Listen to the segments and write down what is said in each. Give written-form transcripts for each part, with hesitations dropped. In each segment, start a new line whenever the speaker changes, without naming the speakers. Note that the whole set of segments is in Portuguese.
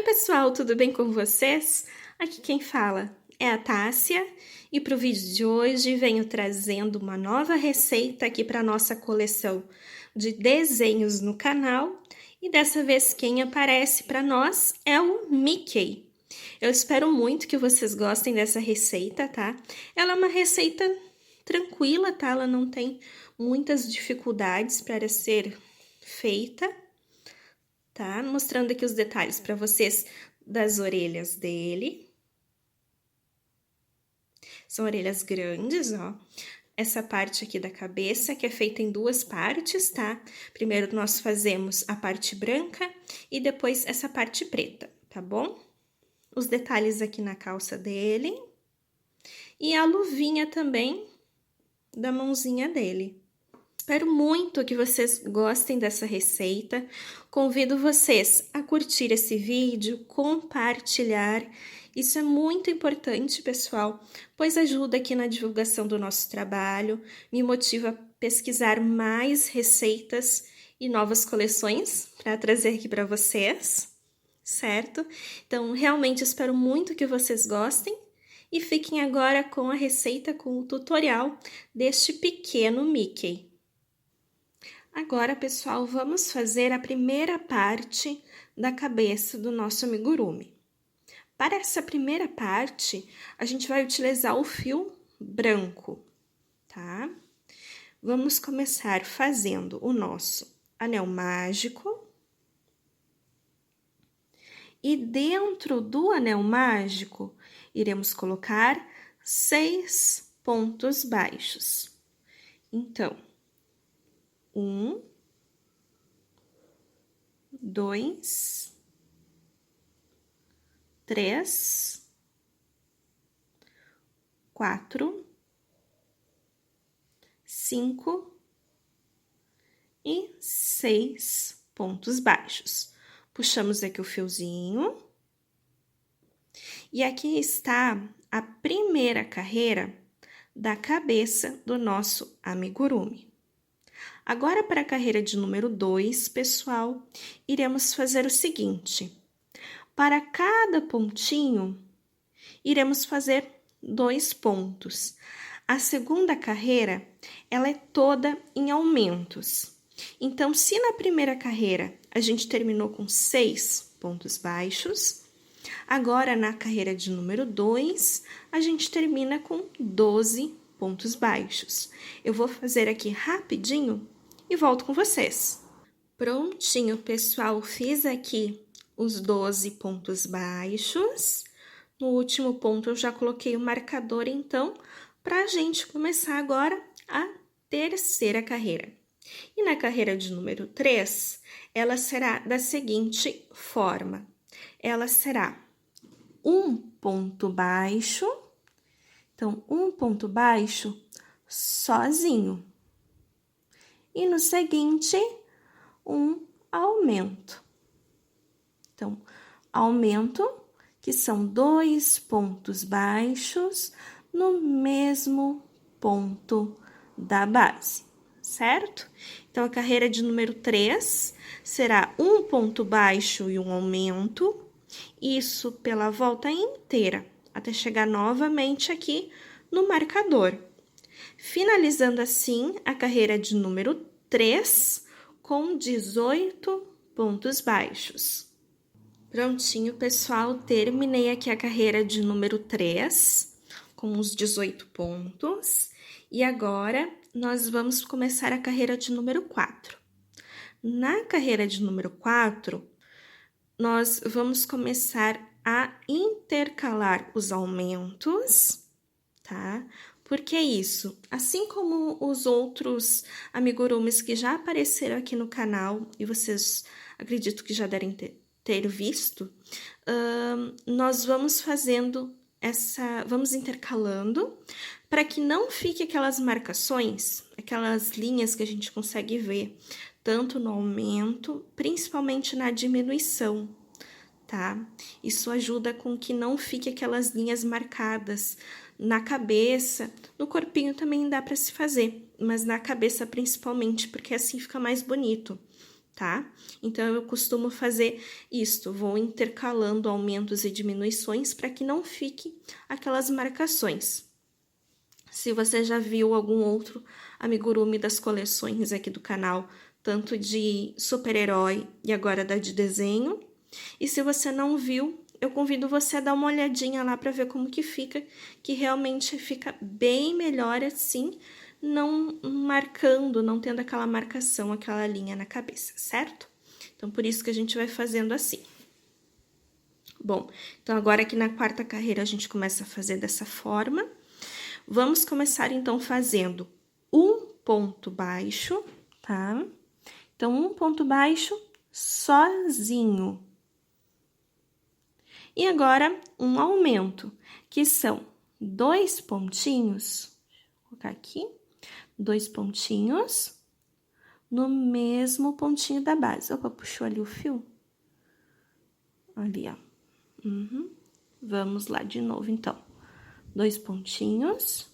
pessoal, tudo bem com vocês? Aqui quem fala é a Tássia e para o vídeo de hoje venho trazendo uma nova receita aqui para nossa coleção de desenhos no canal e dessa vez quem aparece para nós é o Mickey. Eu espero muito que vocês gostem dessa receita, tá? Ela é uma receita tranquila, tá? Ela não tem muitas dificuldades para ser feita. Tá? Mostrando aqui os detalhes para vocês das orelhas dele. São orelhas grandes, ó. Essa parte aqui da cabeça, que é feita em duas partes, tá? Primeiro nós fazemos a parte branca e depois essa parte preta, tá bom? Os detalhes aqui na calça dele. E a luvinha também da mãozinha dele. Espero muito que vocês gostem dessa receita. Convido vocês a curtir esse vídeo, compartilhar. Isso é muito importante, pessoal, pois ajuda aqui na divulgação do nosso trabalho, me motiva a pesquisar mais receitas e novas coleções para trazer aqui para vocês, certo? Então, realmente espero muito que vocês gostem e fiquem agora com a receita, com o tutorial deste pequeno Mickey. Agora, pessoal, vamos fazer a primeira parte da cabeça do nosso amigurumi. Para essa primeira parte, a gente vai utilizar o fio branco, tá? Vamos começar fazendo o nosso anel mágico. E dentro do anel mágico, iremos colocar 6 pontos baixos. Então, 1, 2, 3, 4, 5 e 6 pontos baixos. Puxamos aqui o fiozinho. E aqui está a primeira carreira da cabeça do nosso amigurumi. Agora, para a carreira de número 2, pessoal, iremos fazer o seguinte. Para cada pontinho, iremos fazer 2 pontos. A segunda carreira, ela é toda em aumentos. Então, se na primeira carreira a gente terminou com 6 pontos baixos, agora na carreira de número 2, a gente termina com 12 pontos baixos. Eu vou fazer aqui rapidinho e volto com vocês. Prontinho, pessoal, fiz aqui os 12 pontos baixos. No último ponto eu já coloquei o marcador, então, para a gente começar agora a terceira carreira. E na carreira de número 3, ela será da seguinte forma. Ela será um ponto baixo, então, um ponto baixo sozinho. E no seguinte, um aumento. Então, aumento, que são 2 pontos baixos no mesmo ponto da base, certo? Então, a carreira de número 3 será um ponto baixo e um aumento, isso pela volta inteira, até chegar novamente aqui no marcador. Finalizando assim a carreira de número 3 com 18 pontos baixos. Prontinho, pessoal, terminei aqui a carreira de número 3 com os 18 pontos. E agora, nós vamos começar a carreira de número 4. Na carreira de número 4, nós vamos começar a intercalar os aumentos, tá? Porque é isso, assim como os outros amigurumis que já apareceram aqui no canal, e vocês acredito que já devem ter visto, nós vamos fazendo vamos intercalando, para que não fique aquelas marcações, aquelas linhas que a gente consegue ver, tanto no aumento, principalmente na diminuição, tá? Isso ajuda com que não fique aquelas linhas marcadas na cabeça, no corpinho também dá para se fazer, mas na cabeça principalmente, porque assim fica mais bonito, tá? Então, eu costumo fazer isto, vou intercalando aumentos e diminuições para que não fique aquelas marcações. Se você já viu algum outro amigurumi das coleções aqui do canal, tanto de super-herói e agora da de desenho, e se você não viu, eu convido você a dar uma olhadinha lá para ver como que fica, que realmente fica bem melhor assim, não marcando, não tendo aquela marcação, aquela linha na cabeça, certo? Então, por isso que a gente vai fazendo assim. Bom, então agora aqui na quarta carreira a gente começa a fazer dessa forma. Vamos começar, então, fazendo um ponto baixo, tá? Então, um ponto baixo sozinho. E agora, um aumento, que são 2 pontinhos, vou colocar aqui, 2 pontinhos no mesmo pontinho da base. Opa, puxou ali o fio? Ali, ó. Vamos lá de novo, então. 2 pontinhos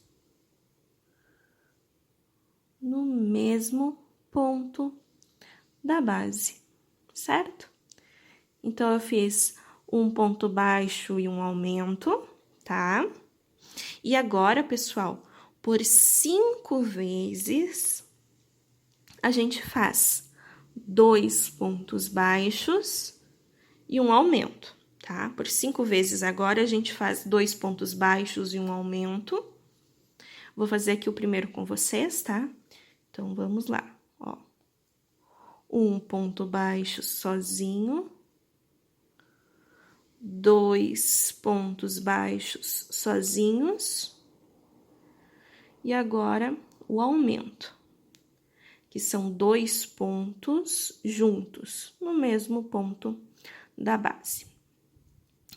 no mesmo ponto da base, certo? Então, eu fiz um ponto baixo e um aumento, tá? E agora, pessoal, por 5 vezes, a gente faz 2 pontos baixos e um aumento, tá? Por 5 vezes agora, a gente faz 2 pontos baixos e um aumento. Vou fazer aqui o primeiro com vocês, tá? Então, vamos lá, ó. Um ponto baixo sozinho, 2 pontos baixos sozinhos, e agora o aumento, que são 2 pontos juntos, no mesmo ponto da base.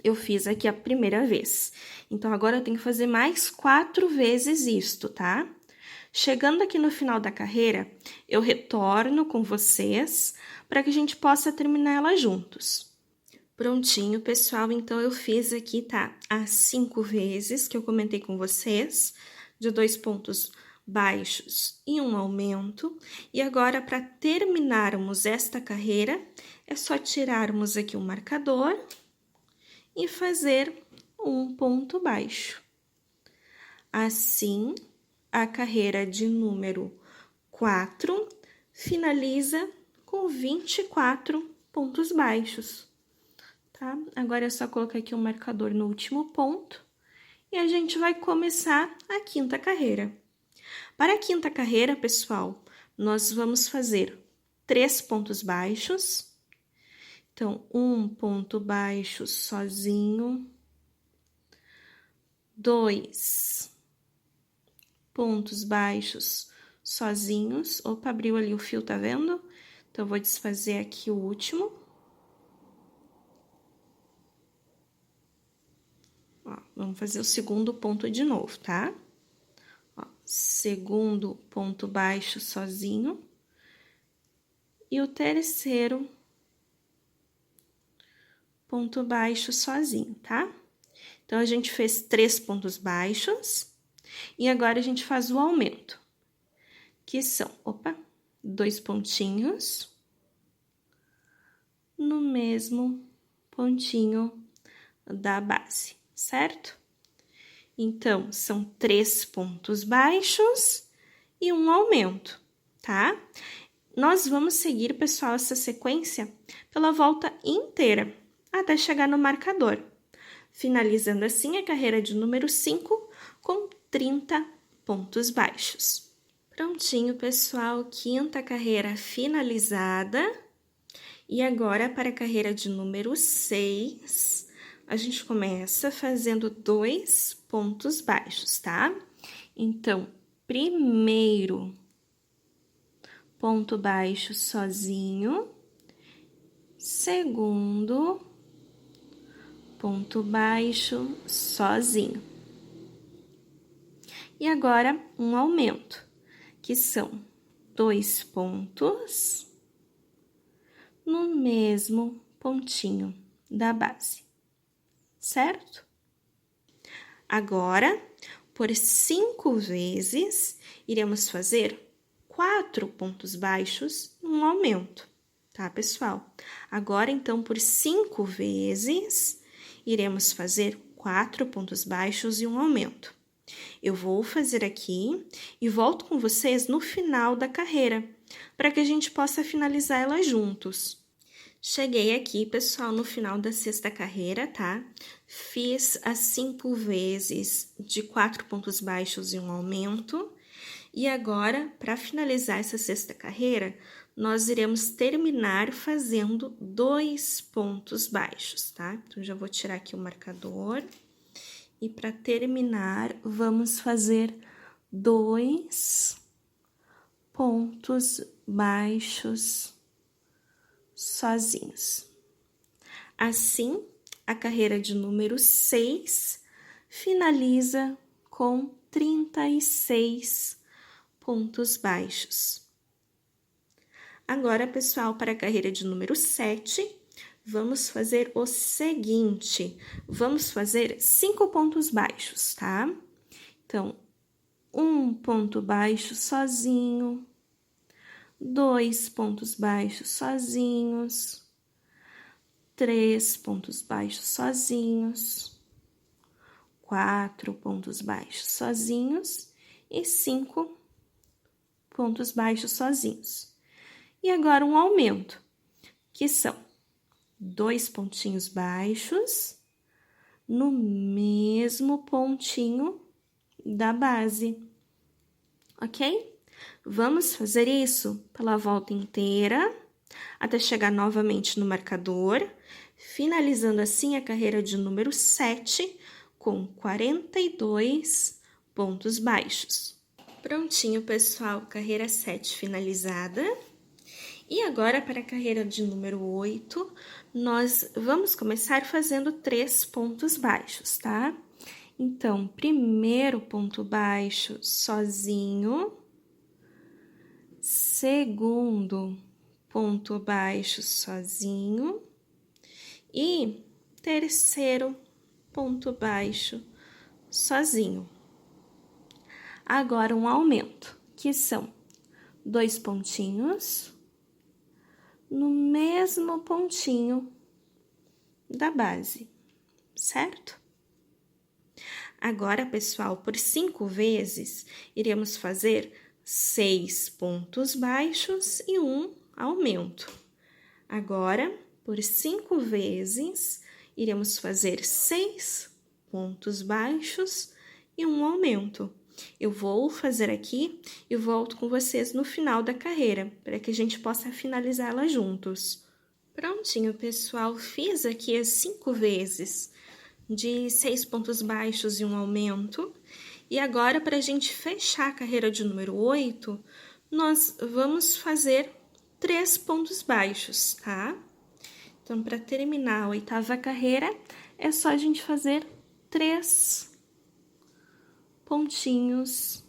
Eu fiz aqui a primeira vez, então agora eu tenho que fazer mais 4 vezes isto, tá? Chegando aqui no final da carreira, eu retorno com vocês para que a gente possa terminar ela juntos. Prontinho, pessoal, então eu fiz aqui, tá? As 5 vezes que eu comentei com vocês, de 2 pontos baixos e um aumento. E agora, para terminarmos esta carreira, é só tirarmos aqui o marcador e fazer um ponto baixo. Assim, a carreira de número 4 finaliza com 24 pontos baixos, tá? Agora é só colocar aqui um marcador no último ponto e a gente vai começar a quinta carreira. Para a quinta carreira, pessoal, nós vamos fazer 3 pontos baixos. Então, um ponto baixo sozinho, 2 pontos baixos sozinhos. Opa, abriu ali o fio, tá vendo? Então, eu vou desfazer aqui o último. Ó, vamos fazer o segundo ponto de novo, tá? Ó, segundo ponto baixo sozinho. E o terceiro ponto baixo sozinho, tá? Então, a gente fez 3 pontos baixos. E agora, a gente faz o aumento, que são, opa, 2 pontinhos no mesmo pontinho da base, certo? Então, são 3 pontos baixos e um aumento, tá? Nós vamos seguir, pessoal, essa sequência pela volta inteira, até chegar no marcador, finalizando assim a carreira de número 5 com 30 pontos baixos. Prontinho, pessoal, quinta carreira finalizada. E agora, para a carreira de número 6, a gente começa fazendo 2 pontos baixos, tá? Então, primeiro ponto baixo sozinho, segundo ponto baixo sozinho. E agora, um aumento, que são 2 pontos no mesmo pontinho da base, certo? Agora, por 5 vezes, iremos fazer 4 pontos baixos e um aumento. tá, pessoal? Agora, então, por 5 vezes, iremos fazer 4 pontos baixos e um aumento. Eu vou fazer aqui e volto com vocês no final da carreira, para que a gente possa finalizar ela juntos. Cheguei aqui, pessoal, no final da 6ª carreira, tá? Fiz as 5 vezes de 4 pontos baixos e um aumento. E agora, para finalizar essa 6ª carreira, nós iremos terminar fazendo 2 pontos baixos, tá? Então, já vou tirar aqui o marcador. E para terminar, vamos fazer 2 pontos baixos sozinhos. Assim, a carreira de número 6 finaliza com 36 pontos baixos. Agora, pessoal, para a carreira de número 7, vamos fazer o seguinte, vamos fazer 5 pontos baixos, tá? Então, 1 ponto baixo sozinho, 2 pontos baixos sozinhos, 3 pontos baixos sozinhos, 4 pontos baixos sozinhos e 5 pontos baixos sozinhos. E agora um aumento, que são 2 pontinhos baixos no mesmo pontinho da base, ok? Vamos fazer isso pela volta inteira, até chegar novamente no marcador, finalizando assim a carreira de número 7 com 42 pontos baixos. Prontinho, pessoal, carreira 7 finalizada. E agora, para a carreira de número 8, nós vamos começar fazendo 3 pontos baixos, tá? Então, primeiro ponto baixo sozinho, segundo ponto baixo sozinho e terceiro ponto baixo sozinho. Agora, um aumento, que são 2 pontinhos no mesmo pontinho da base, certo? Agora, pessoal, por 5 vezes, iremos fazer 6 pontos baixos e um aumento. Agora, por 5 vezes, iremos fazer 6 pontos baixos e um aumento. Eu vou fazer aqui e volto com vocês no final da carreira, para que a gente possa finalizá-la juntos. Prontinho, pessoal, fiz aqui as 5 vezes de 6 pontos baixos e um aumento. E agora, para a gente fechar a carreira de número 8, nós vamos fazer 3 pontos baixos, tá? Então, para terminar a 8ª carreira, é só a gente fazer 3 pontinhos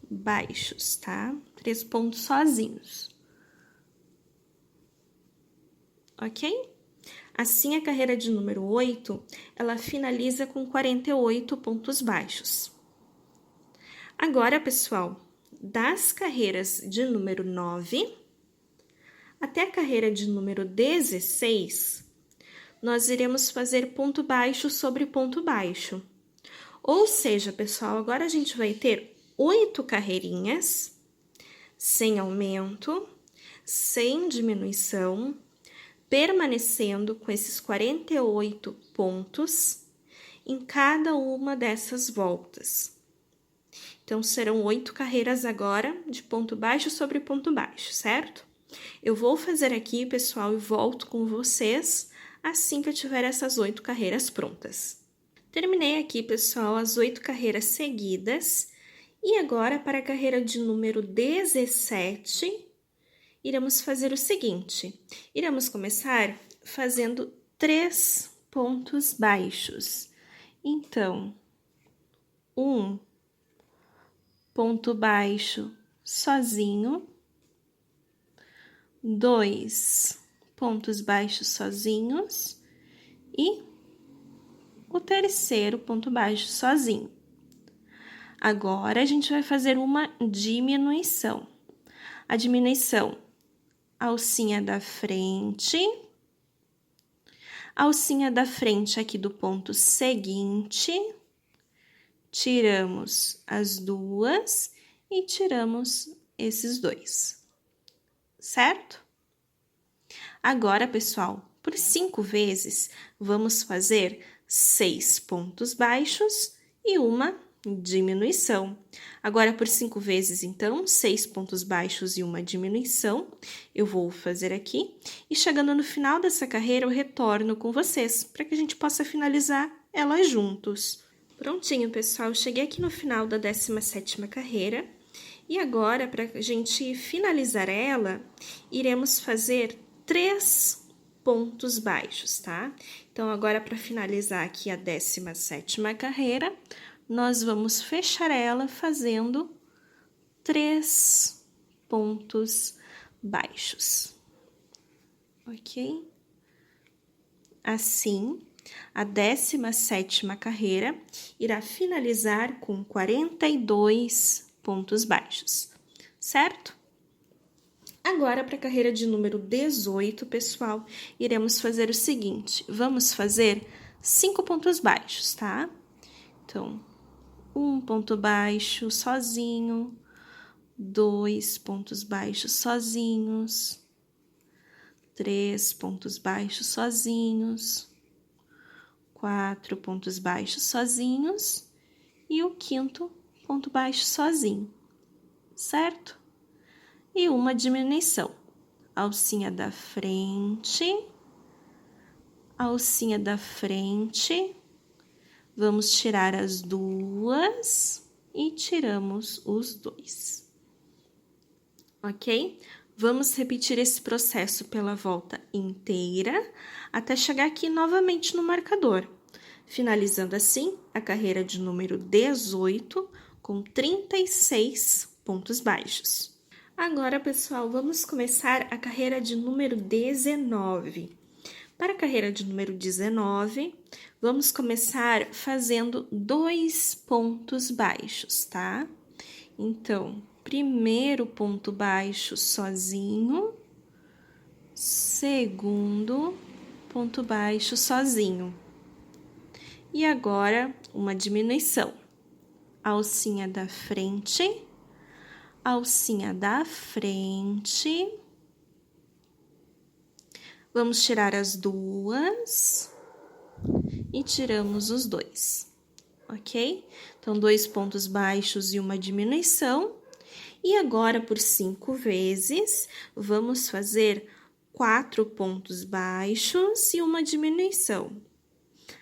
baixos, tá? 3 pontos sozinhos. Ok? Assim, a carreira de número 8, ela finaliza com 48 pontos baixos. Agora, pessoal, das carreiras de número 9 até a carreira de número 16, nós iremos fazer ponto baixo sobre ponto baixo. Ou seja, pessoal, agora a gente vai ter 8 carreirinhas, sem aumento, sem diminuição, permanecendo com esses 48 pontos em cada uma dessas voltas. Então, serão 8 carreiras agora de ponto baixo sobre ponto baixo, certo? Eu vou fazer aqui, pessoal, e volto com vocês assim que eu tiver essas 8 carreiras prontas. Terminei aqui, pessoal, as 8 carreiras seguidas. E agora, para a carreira de número 17, iremos fazer o seguinte. Iremos começar fazendo 3 pontos baixos. Então, 1 ponto baixo sozinho, 2 pontos baixos sozinhos e o terceiro ponto baixo sozinho. Agora, a gente vai fazer uma diminuição. A diminuição alcinha da frente, alcinha da frente aqui do ponto seguinte, tiramos as duas e tiramos esses dois, certo? Agora, pessoal, por 5 vezes, vamos fazer 6 pontos baixos e uma diminuição. Agora, por 5 vezes, então, 6 pontos baixos e uma diminuição, eu vou fazer aqui. E chegando no final dessa carreira, eu retorno com vocês, para que a gente possa finalizar ela juntos. Prontinho, pessoal, eu cheguei aqui no final da 17ª carreira. E agora, para a gente finalizar ela, iremos fazer 3 pontos baixos, tá? Então, agora, para finalizar aqui a 17ª carreira, nós vamos fechar ela fazendo 3 pontos baixos, ok? Assim, a 17ª carreira irá finalizar com 42 pontos baixos, certo? Agora, para a carreira de número 18, pessoal, iremos fazer o seguinte, vamos fazer 5 pontos baixos, tá? Então, 1 ponto baixo sozinho, 2 pontos baixos sozinhos, 3 pontos baixos sozinhos, 4 pontos baixos sozinhos e o 5º ponto baixo sozinho, certo? E uma diminuição, alcinha da frente, alcinha da frente, vamos tirar as duas e tiramos os dois, ok? Vamos repetir esse processo pela volta inteira, até chegar aqui novamente no marcador, finalizando assim a carreira de número 18 com 36 pontos baixos. Agora, pessoal, vamos começar a carreira de número 19. Para a carreira de número 19, vamos começar fazendo 2 pontos baixos, tá? Então, primeiro ponto baixo sozinho, segundo ponto baixo sozinho. E agora, uma diminuição. Alcinha da frente, alcinha da frente. Vamos tirar as duas e tiramos os dois, ok? Então, 2 pontos baixos e uma diminuição. E agora, por 5 vezes, vamos fazer 4 pontos baixos e uma diminuição.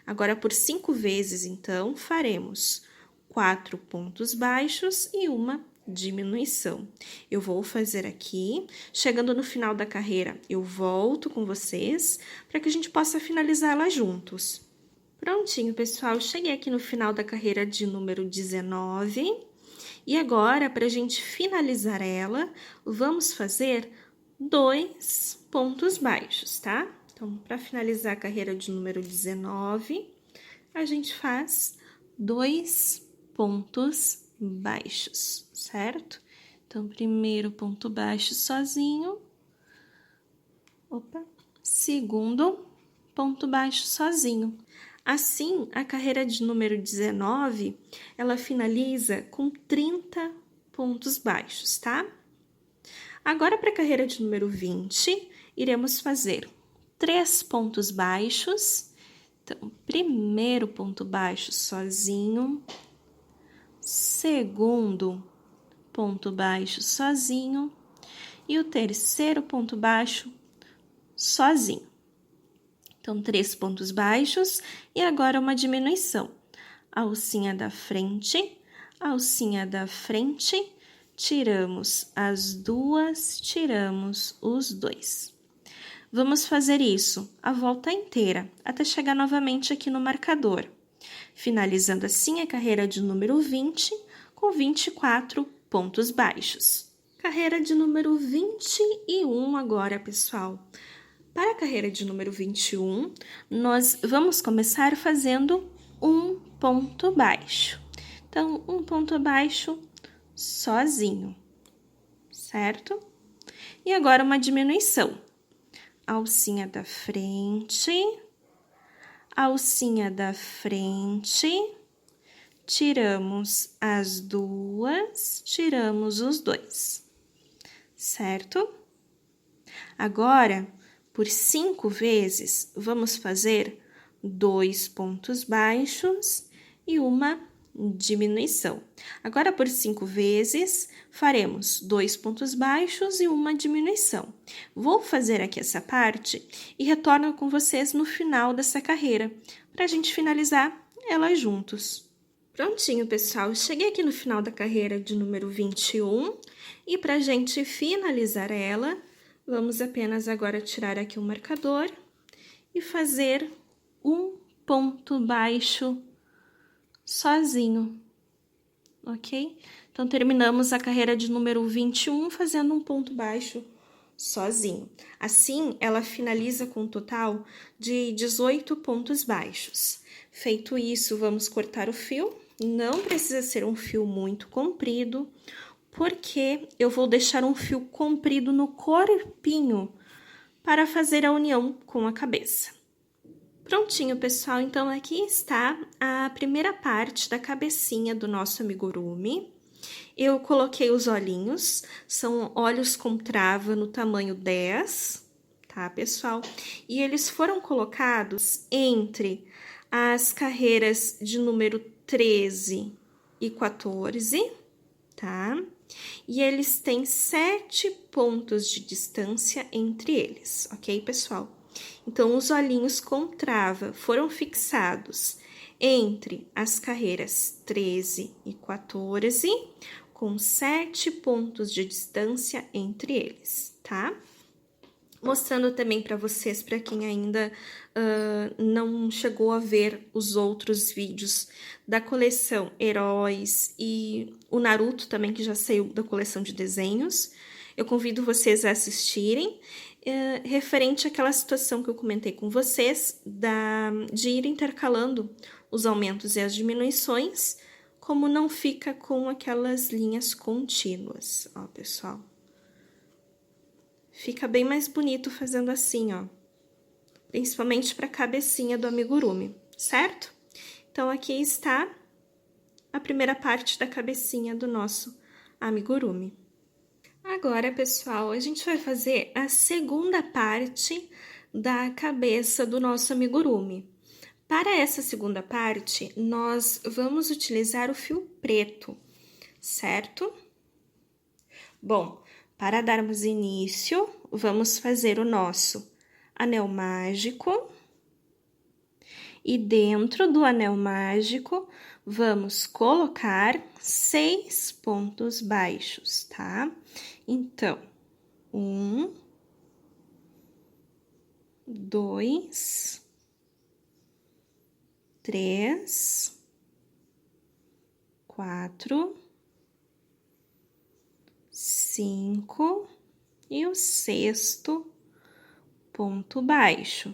Agora, por 5 vezes, então, faremos 4 pontos baixos e uma diminuição. Eu vou fazer aqui, chegando no final da carreira, eu volto com vocês, para que a gente possa finalizá-la juntos. Prontinho, pessoal, cheguei aqui no final da carreira de número 19, e agora, para a gente finalizar ela, vamos fazer 2 pontos baixos, tá? Então, para finalizar a carreira de número 19, a gente faz 2 pontos baixos, certo? Então, primeiro ponto baixo sozinho, segundo ponto baixo sozinho. Assim, a carreira de número 19, ela finaliza com 30 pontos baixos, tá? Agora, para a carreira de número 20, iremos fazer 3 pontos baixos. Então, primeiro ponto baixo sozinho, segundo ponto baixo sozinho e o terceiro ponto baixo sozinho. Então, 3 pontos baixos e agora uma diminuição. Alcinha da frente, alcinha da frente, tiramos as duas, tiramos os dois. Vamos fazer isso a volta inteira, até chegar novamente aqui no marcador, finalizando assim a carreira de número 20 com 24 pontos baixos. Carreira de número 21 agora, pessoal. Para a carreira de número 21, nós vamos começar fazendo um ponto baixo. Então, um ponto baixo sozinho, certo? E agora uma diminuição. Alcinha da frente, alcinha da frente, tiramos as duas, tiramos os dois, certo? Agora, por 5 vezes, vamos fazer 2 pontos baixos e uma diminuição. Agora, por 5 vezes, faremos 2 pontos baixos e uma diminuição. Vou fazer aqui essa parte e retorno com vocês no final dessa carreira, para a gente finalizar ela juntos. Prontinho, pessoal, cheguei aqui no final da carreira de número 21 e para a gente finalizar ela, vamos apenas agora tirar aqui o marcador e fazer um ponto baixo sozinho, ok? Então, terminamos a carreira de número 21 fazendo um ponto baixo sozinho. Assim, ela finaliza com um total de 18 pontos baixos. Feito isso, vamos cortar o fio. Não precisa ser um fio muito comprido, porque eu vou deixar um fio comprido no corpinho para fazer a união com a cabeça. Prontinho, pessoal, então aqui está a primeira parte da cabecinha do nosso amigurumi. Eu coloquei os olhinhos, são olhos com trava no tamanho 10, tá, pessoal? E eles foram colocados entre as carreiras de número 13 e 14, tá? E eles têm 7 pontos de distância entre eles, ok, pessoal? Então, os olhinhos com trava foram fixados entre as carreiras 13 e 14, com 7 pontos de distância entre eles, tá? Mostrando também para vocês, para quem ainda não chegou a ver os outros vídeos da coleção Heróis e o Naruto também, que já saiu da coleção de desenhos. Eu convido vocês a assistirem, referente àquela situação que eu comentei com vocês, de ir intercalando os aumentos e as diminuições, como não fica com aquelas linhas contínuas, ó, pessoal. Fica bem mais bonito fazendo assim, ó. Principalmente para a cabecinha do amigurumi, certo? Então, aqui está a primeira parte da cabecinha do nosso amigurumi. Agora, pessoal, a gente vai fazer a segunda parte da cabeça do nosso amigurumi. Para essa segunda parte, nós vamos utilizar o fio preto, certo? Bom, para darmos início, vamos fazer o nosso anel mágico. E dentro do anel mágico, vamos colocar 6 pontos baixos, tá? Então, 1, 2, 3, 4, 5 e o 6º ponto baixo.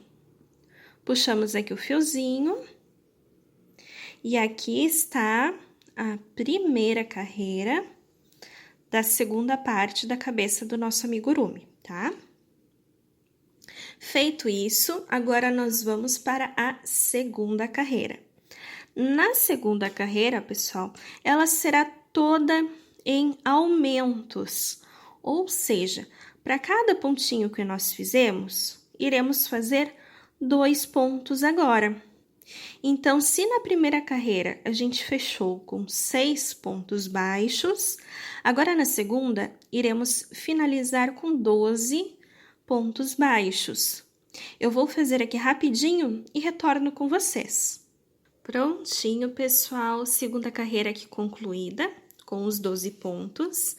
Puxamos aqui o fiozinho e aqui está a primeira carreira da segunda parte da cabeça do nosso amigurumi, tá? Feito isso, agora nós vamos para a segunda carreira. Na segunda carreira, pessoal, ela será toda em aumentos, ou seja, para cada pontinho que nós fizemos, iremos fazer 2 pontos agora. Então, se na primeira carreira a gente fechou com 6 pontos baixos, agora na segunda iremos finalizar com 12 pontos baixos. Eu vou fazer aqui rapidinho e retorno com vocês. Prontinho, pessoal, segunda carreira aqui concluída, com os 12 pontos.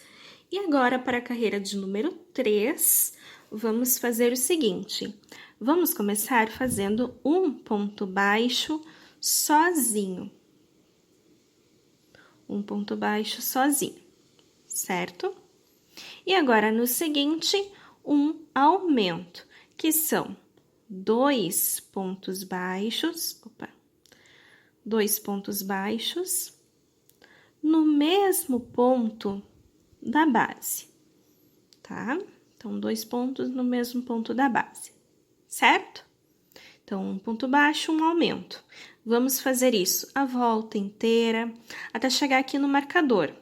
E agora, para a carreira de número 3, vamos fazer o seguinte. Vamos começar fazendo um ponto baixo sozinho. Um ponto baixo sozinho, certo? E agora, no seguinte, um aumento, que são 2 pontos baixos, 2 pontos baixos no mesmo ponto da base, tá? Então, 2 pontos no mesmo ponto da base, certo? Então, um ponto baixo, um aumento. Vamos fazer isso a volta inteira, até chegar aqui no marcador.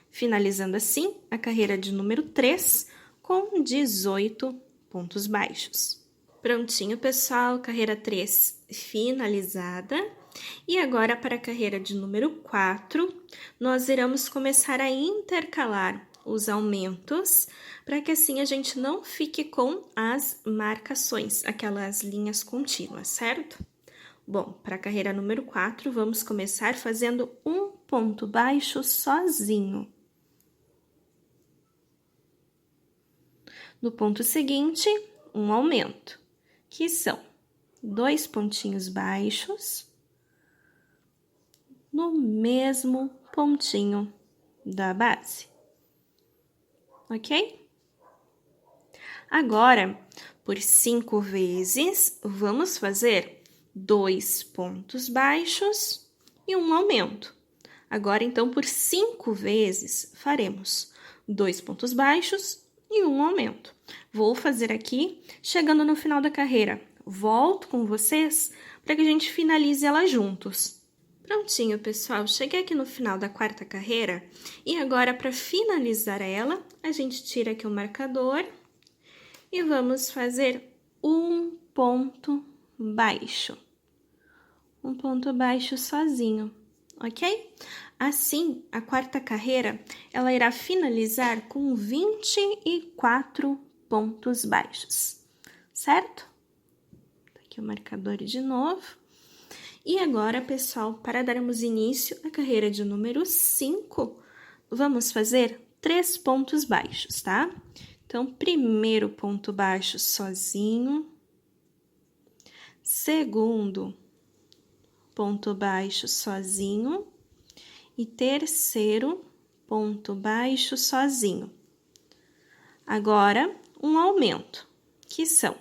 Finalizando assim a carreira de número 3, com 18 pontos baixos. Prontinho, pessoal, carreira 3 finalizada. E agora, para a carreira de número 4, nós iremos começar a intercalar os aumentos, para que assim a gente não fique com as marcações, aquelas linhas contínuas, certo? Bom, para a carreira número 4, vamos começar fazendo um ponto baixo sozinho. No ponto seguinte, um aumento, que são 2 pontinhos baixos no mesmo pontinho da base, ok? Agora, por 5 vezes, vamos fazer 2 pontos baixos e um aumento. Agora, então, por 5 vezes, faremos 2 pontos baixos e um aumento. Vou fazer aqui, chegando no final da carreira. Volto com vocês para que a gente finalize ela juntos. Prontinho, pessoal, cheguei aqui no final da 4ª carreira e agora, para finalizar ela, a gente tira aqui o marcador e vamos fazer um ponto baixo. Um ponto baixo sozinho, ok? Assim, a 4ª carreira, ela irá finalizar com 24 pontos baixos, certo? Tá aqui o marcador de novo. E agora, pessoal, para darmos início à carreira de número 5, vamos fazer 3 pontos baixos, tá? Então, primeiro ponto baixo sozinho, segundo ponto baixo sozinho e terceiro ponto baixo sozinho. Agora, um aumento, que são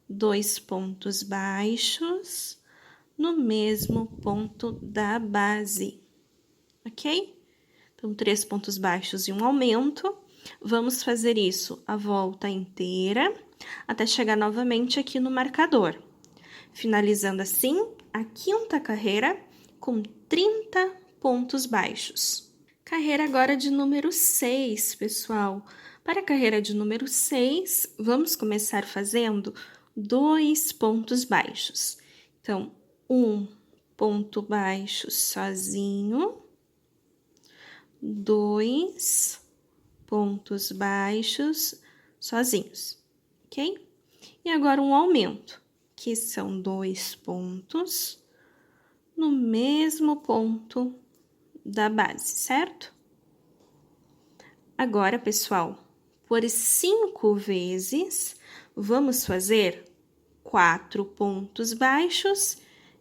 2 pontos baixos no mesmo ponto da base, ok? Então, 3 pontos baixos e um aumento. Vamos fazer isso a volta inteira, até chegar novamente aqui no marcador. Finalizando assim a 5ª carreira com 30 pontos baixos. Carreira agora de número 6, pessoal. Para a carreira de número 6, vamos começar fazendo 2 pontos baixos. Então, um ponto baixo sozinho, 2 pontos baixos sozinhos, ok? E agora um aumento, que são 2 pontos no mesmo ponto da base, certo? Agora, pessoal, por 5 vezes, vamos fazer 4 pontos baixos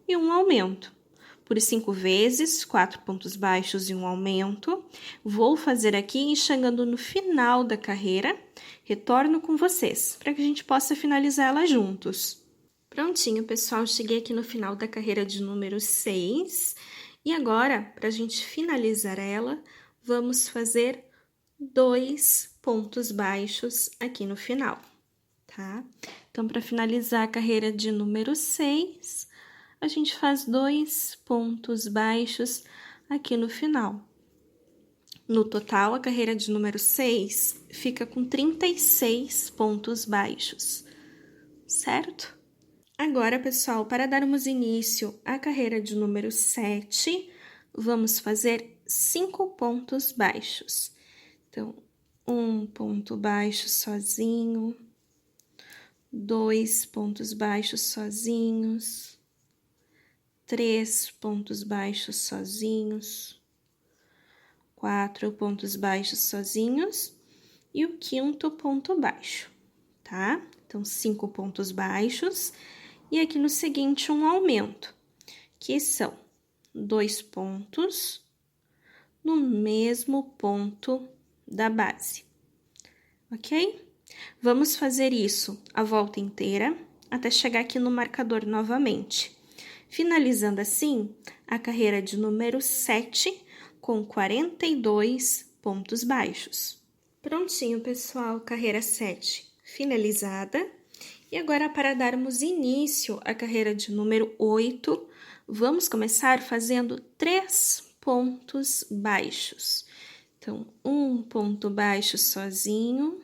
e um aumento. Por 5 vezes, 4 pontos baixos e um aumento. Vou fazer aqui, chegando no final da carreira, retorno com vocês, para que a gente possa finalizar ela juntos. Prontinho, pessoal, cheguei aqui no final da carreira de número 6. E agora, para a gente finalizar ela, vamos fazer 2 pontos baixos aqui no final, tá? Então, para finalizar a carreira de número 6, a gente faz 2 pontos baixos aqui no final. No total, a carreira de número 6 fica com 36 pontos baixos, certo? Agora, pessoal, para darmos início à carreira de número 7, vamos fazer 5 pontos baixos. Então, um ponto baixo sozinho, 2 pontos baixos sozinhos, 3 pontos baixos sozinhos, 4 pontos baixos sozinhos e o 5º ponto baixo, tá? Então, 5 pontos baixos e aqui no seguinte um aumento, que são 2 pontos no mesmo ponto da base, ok? Vamos fazer isso a volta inteira até chegar aqui no marcador novamente. Finalizando assim a carreira de número 7 com 42 pontos baixos. Prontinho, pessoal, carreira 7 finalizada. E agora, para darmos início à carreira de número 8, vamos começar fazendo 3 pontos baixos. Então, um ponto baixo sozinho,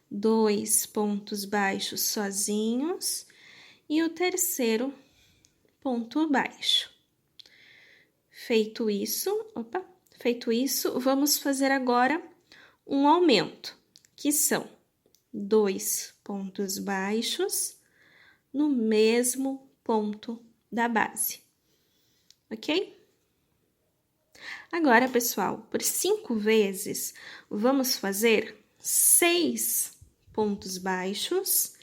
2 pontos baixos sozinhos e o terceiro ponto baixo. Feito isso, vamos fazer agora um aumento, que são 2 pontos baixos no mesmo ponto da base, ok? Agora, pessoal, por 5 vezes, vamos fazer 6 pontos baixos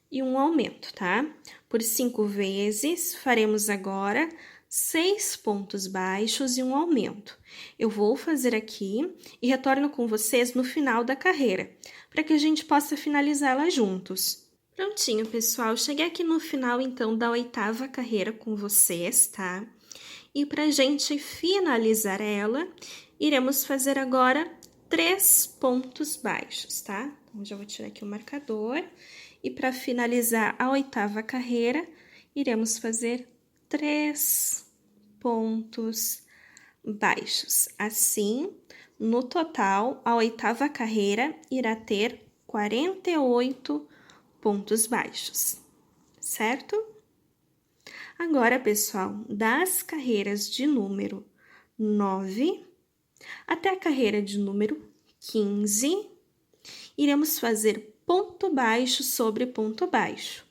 e um aumento, tá? Por 5 vezes, faremos agora 6 pontos baixos e um aumento. Eu vou fazer aqui e retorno com vocês no final da carreira, para que a gente possa finalizá-la juntos. Prontinho, pessoal, cheguei aqui no final, então, da 8ª carreira com vocês, tá? E para a gente finalizar ela, iremos fazer agora 3 pontos baixos, tá? Então, já vou tirar aqui o marcador. E para finalizar a 8ª carreira, iremos fazer 3 pontos baixos. Assim, no total, a 8ª carreira irá ter 48 pontos baixos, certo? Agora, pessoal, das carreiras de número 9 até a carreira de número 15, iremos fazer ponto baixo sobre ponto baixo.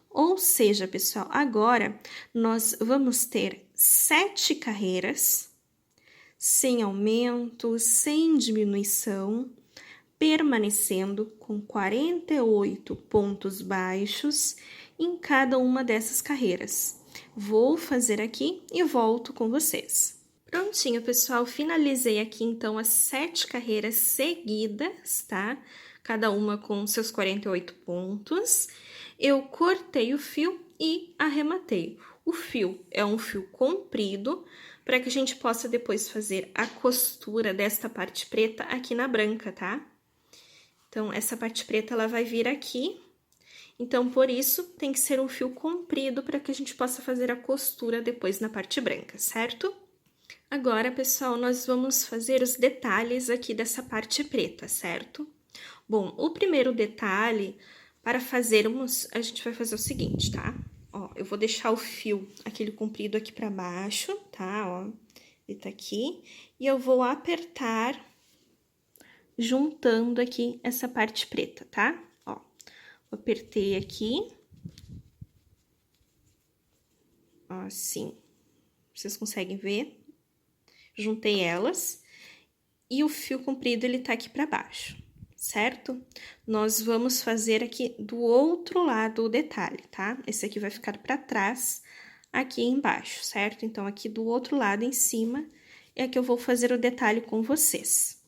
Ou seja, pessoal, agora nós vamos ter 7 carreiras, sem aumento, sem diminuição, permanecendo com 48 pontos baixos em cada uma dessas carreiras. Vou fazer aqui e volto com vocês. Prontinho, pessoal, finalizei aqui então as 7 carreiras seguidas, tá? Cada uma com seus 48 pontos. Eu cortei o fio e arrematei. O fio é um fio comprido, para que a gente possa depois fazer a costura desta parte preta aqui na branca, tá? Então, essa parte preta, ela vai vir aqui. Então, por isso, tem que ser um fio comprido para que a gente possa fazer a costura depois na parte branca, certo? Agora, pessoal, nós vamos fazer os detalhes aqui dessa parte preta, certo? Bom, o primeiro detalhe, para fazermos, a gente vai fazer o seguinte, tá? Ó, eu vou deixar o fio, aquele comprido aqui para baixo, tá? Ó, ele tá aqui. E eu vou apertar, juntando aqui essa parte preta, tá? Ó, apertei aqui. Ó, assim. Vocês conseguem ver? Juntei elas. E o fio comprido, ele tá aqui para baixo, certo? Nós vamos fazer aqui do outro lado o detalhe, tá? Esse aqui vai ficar para trás, aqui embaixo, certo? Então, aqui do outro lado, em cima, é que eu vou fazer o detalhe com vocês.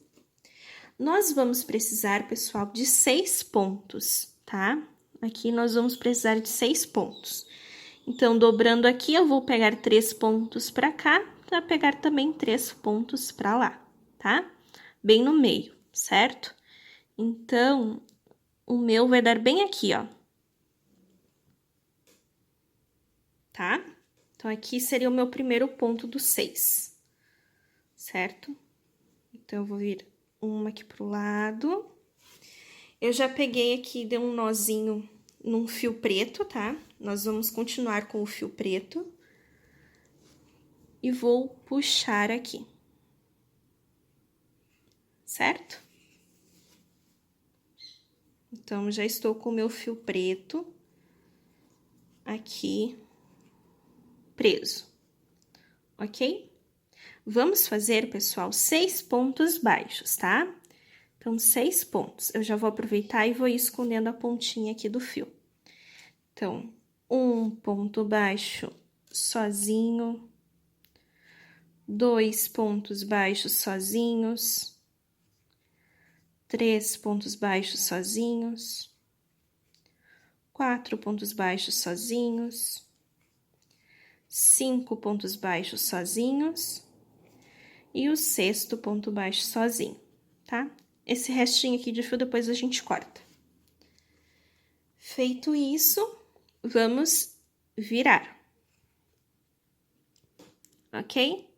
Nós vamos precisar, pessoal, de 6 pontos, tá? Aqui nós vamos precisar de 6 pontos. Então, dobrando aqui, eu vou pegar 3 pontos para cá, para pegar também 3 pontos para lá, tá? Bem no meio, certo? Então, o meu vai dar bem aqui, ó. Tá? Então, aqui seria o meu primeiro ponto do 6, certo? Então, eu vou vir uma aqui pro lado. Eu já peguei aqui, dei um nozinho num fio preto, tá? Nós vamos continuar com o fio preto. E vou puxar aqui. Certo? Então, já estou com o meu fio preto aqui preso, ok? Vamos fazer, pessoal, 6 pontos baixos, tá? Então, 6 pontos. Eu já vou aproveitar e vou ir escondendo a pontinha aqui do fio. Então, um ponto baixo sozinho, 2 pontos baixos sozinhos, 3 pontos baixos sozinhos, 4 pontos baixos sozinhos, 5 pontos baixos sozinhos e o 6º ponto baixo sozinho, tá? esse restinho aqui de fio depois a gente corta. Feito isso, vamos virar. Ok?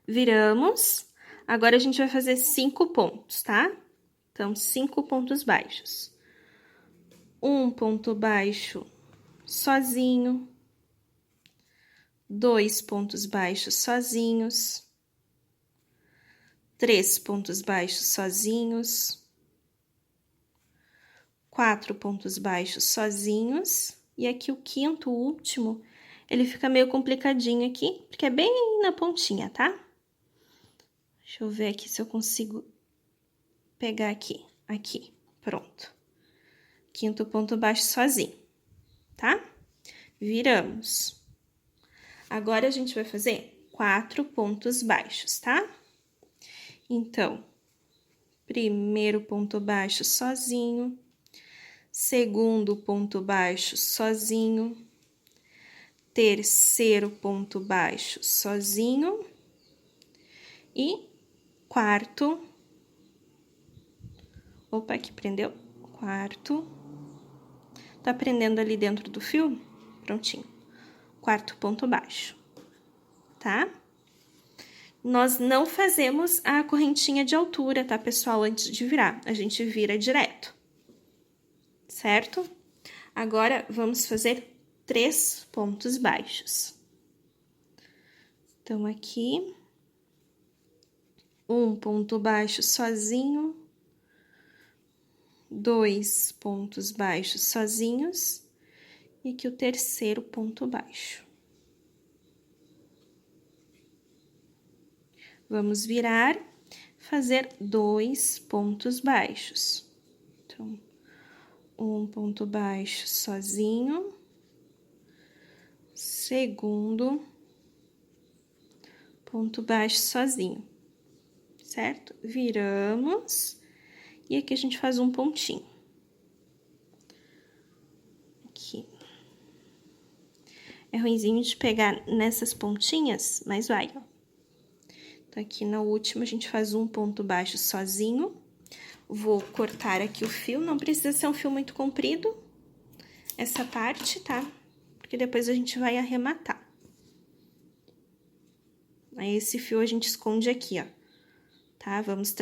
Viramos. Agora, a gente vai fazer 5 pontos, tá? Então, 5 pontos baixos. Um ponto baixo sozinho. 2 pontos baixos sozinhos. 3 pontos baixos sozinhos. 4 pontos baixos sozinhos. E aqui o quinto, o último, ele fica meio complicadinho aqui, porque é bem na pontinha, tá? Deixa eu ver aqui se eu consigo pegar aqui. Aqui, pronto. Quinto ponto baixo sozinho, tá? Viramos. Agora, a gente vai fazer 4 pontos baixos, tá? Então, primeiro ponto baixo sozinho, segundo ponto baixo sozinho, terceiro ponto baixo sozinho e quarto. Opa, aqui prendeu. Quarto. Tá prendendo ali dentro do fio? Prontinho. Quarto ponto baixo, tá? Nós não fazemos a correntinha de altura, tá, pessoal? Antes de virar, a gente vira direto, certo? Agora, vamos fazer 3 pontos baixos. Então, aqui, um ponto baixo sozinho, 2 pontos baixos sozinhos, e aqui o terceiro ponto baixo. Vamos virar, fazer 2 pontos baixos. Então, um ponto baixo sozinho, segundo ponto baixo sozinho, certo? Viramos, e aqui a gente faz um pontinho. Aqui. É ruinzinho de pegar nessas pontinhas, mas vai, ó. Então, aqui na última, a gente faz um ponto baixo sozinho. Vou cortar aqui o fio, não precisa ser um fio muito comprido, essa parte, tá? Porque depois a gente vai arrematar. Aí, esse fio a gente esconde aqui, ó, tá? Vamos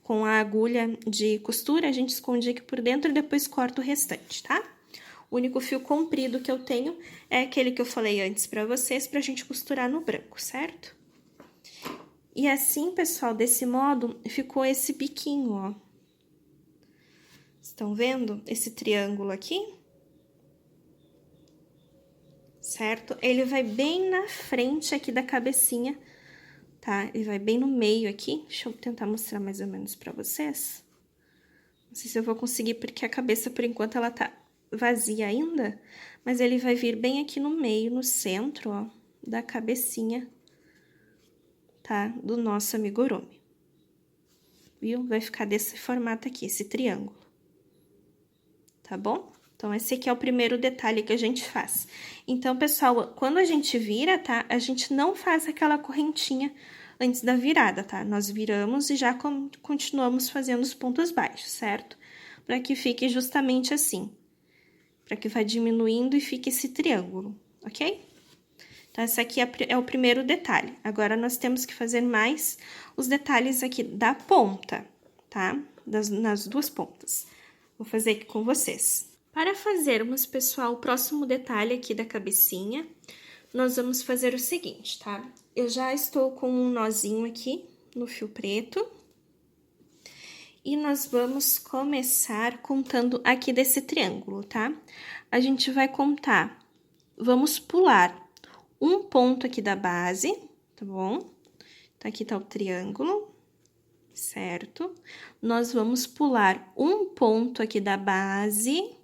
com a agulha de costura, a gente esconde aqui por dentro e depois corta o restante, tá? O único fio comprido que eu tenho é aquele que eu falei antes pra vocês, pra gente costurar no branco, certo? E assim, pessoal, desse modo, ficou esse biquinho, ó. Estão vendo esse triângulo aqui? Certo? Ele vai bem na frente aqui da cabecinha, tá? Ele vai bem no meio aqui. Deixa eu tentar mostrar mais ou menos pra vocês. Não sei se eu vou conseguir, porque a cabeça, por enquanto, ela tá vazia ainda. Mas ele vai vir bem aqui no meio, no centro, ó, da cabecinha, tá? Do nosso amigurumi. Viu? Vai ficar desse formato aqui, esse triângulo. Tá bom? Então, esse aqui é o primeiro detalhe que a gente faz. Então, pessoal, quando a gente vira, tá? A gente não faz aquela correntinha antes da virada, tá? Nós viramos e já continuamos fazendo os pontos baixos, certo? Para que fique justamente assim. Para que vá diminuindo e fique esse triângulo, ok? Então, esse aqui é o primeiro detalhe. Agora, nós temos que fazer mais os detalhes aqui da ponta, tá? Nas duas pontas. Vou fazer aqui com vocês. Para fazermos, pessoal, o próximo detalhe aqui da cabecinha, nós vamos fazer o seguinte, tá? Eu já estou com um nozinho aqui no fio preto. E nós vamos começar contando aqui desse triângulo, tá? A gente vai contar, vamos pular um ponto aqui da base, tá bom? Então, aqui tá o triângulo, certo? Nós vamos pular um ponto aqui da base.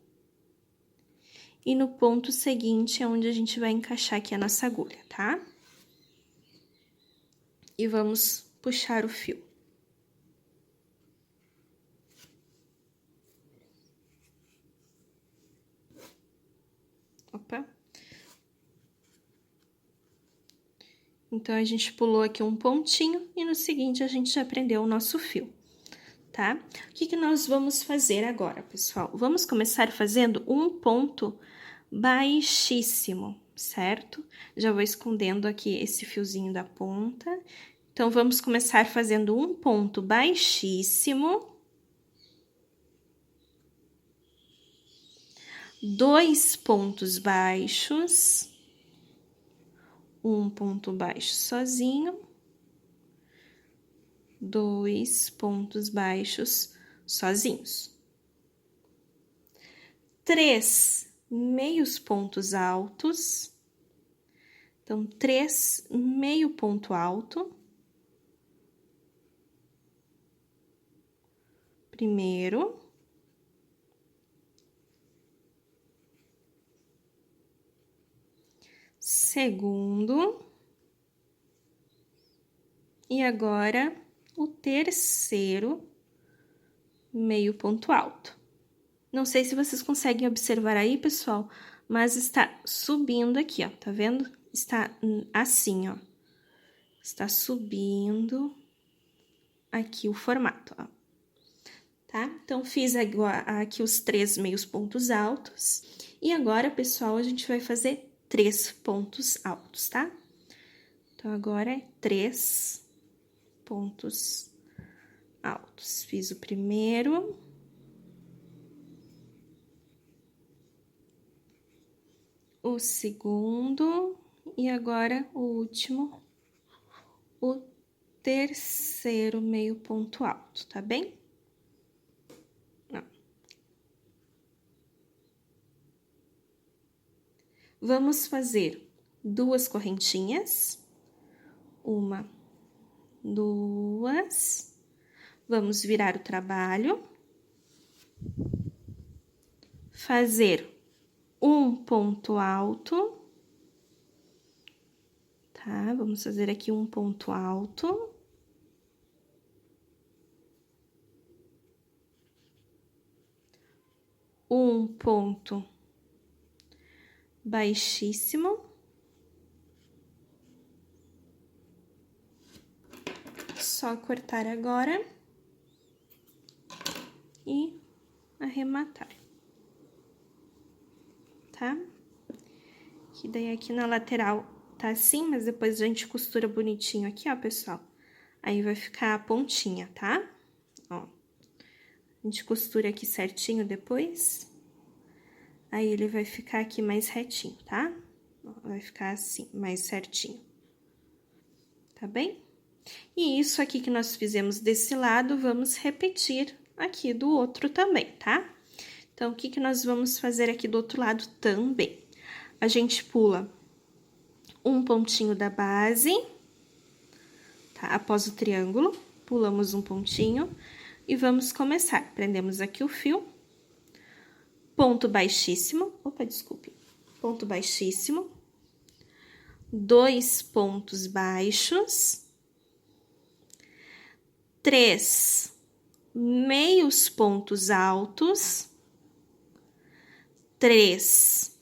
E no ponto seguinte é onde a gente vai encaixar aqui a nossa agulha, tá? E vamos puxar o fio. Opa. Então, a gente pulou aqui um pontinho e no seguinte a gente já prendeu o nosso fio, tá? O que que nós vamos fazer agora, pessoal? Vamos começar fazendo um ponto baixíssimo, certo? Já vou escondendo aqui esse fiozinho da ponta. Então, vamos começar fazendo um ponto baixíssimo. 2 pontos baixos. Um ponto baixo sozinho. 2 pontos baixos sozinhos. 3 meios pontos altos. Então, 3 meio ponto alto. Primeiro. Segundo. E agora, o terceiro meio ponto alto. Não sei se vocês conseguem observar aí, pessoal, mas está subindo aqui, ó, tá vendo? Está assim, ó. Está subindo aqui o formato, ó. Tá? Então, fiz aqui os 3 meios pontos altos. E agora, pessoal, a gente vai fazer 3 pontos altos, tá? Então, agora é 3 pontos altos. Fiz o primeiro. O segundo. E agora, o último. O terceiro meio ponto alto, tá bem? Vamos fazer 2 correntinhas. 1, 2. Vamos virar o trabalho. Fazer um ponto alto. Tá? Vamos fazer aqui um ponto alto. Um ponto baixíssimo. Só cortar agora e arrematar, tá? Que daí aqui na lateral tá assim, mas depois a gente costura bonitinho aqui, ó, pessoal. Aí vai ficar a pontinha, tá? Ó. A gente costura aqui certinho depois. Aí, ele vai ficar aqui mais retinho, tá? Vai ficar assim, mais certinho. Tá bem? E isso aqui que nós fizemos desse lado, vamos repetir aqui do outro também, tá? Então, o que que nós vamos fazer aqui do outro lado também? A gente pula um pontinho da base, tá? Após o triângulo, pulamos um pontinho e vamos começar. Prendemos aqui o fio. Ponto baixíssimo, ponto baixíssimo, 2 pontos baixos, 3 meios pontos altos, 3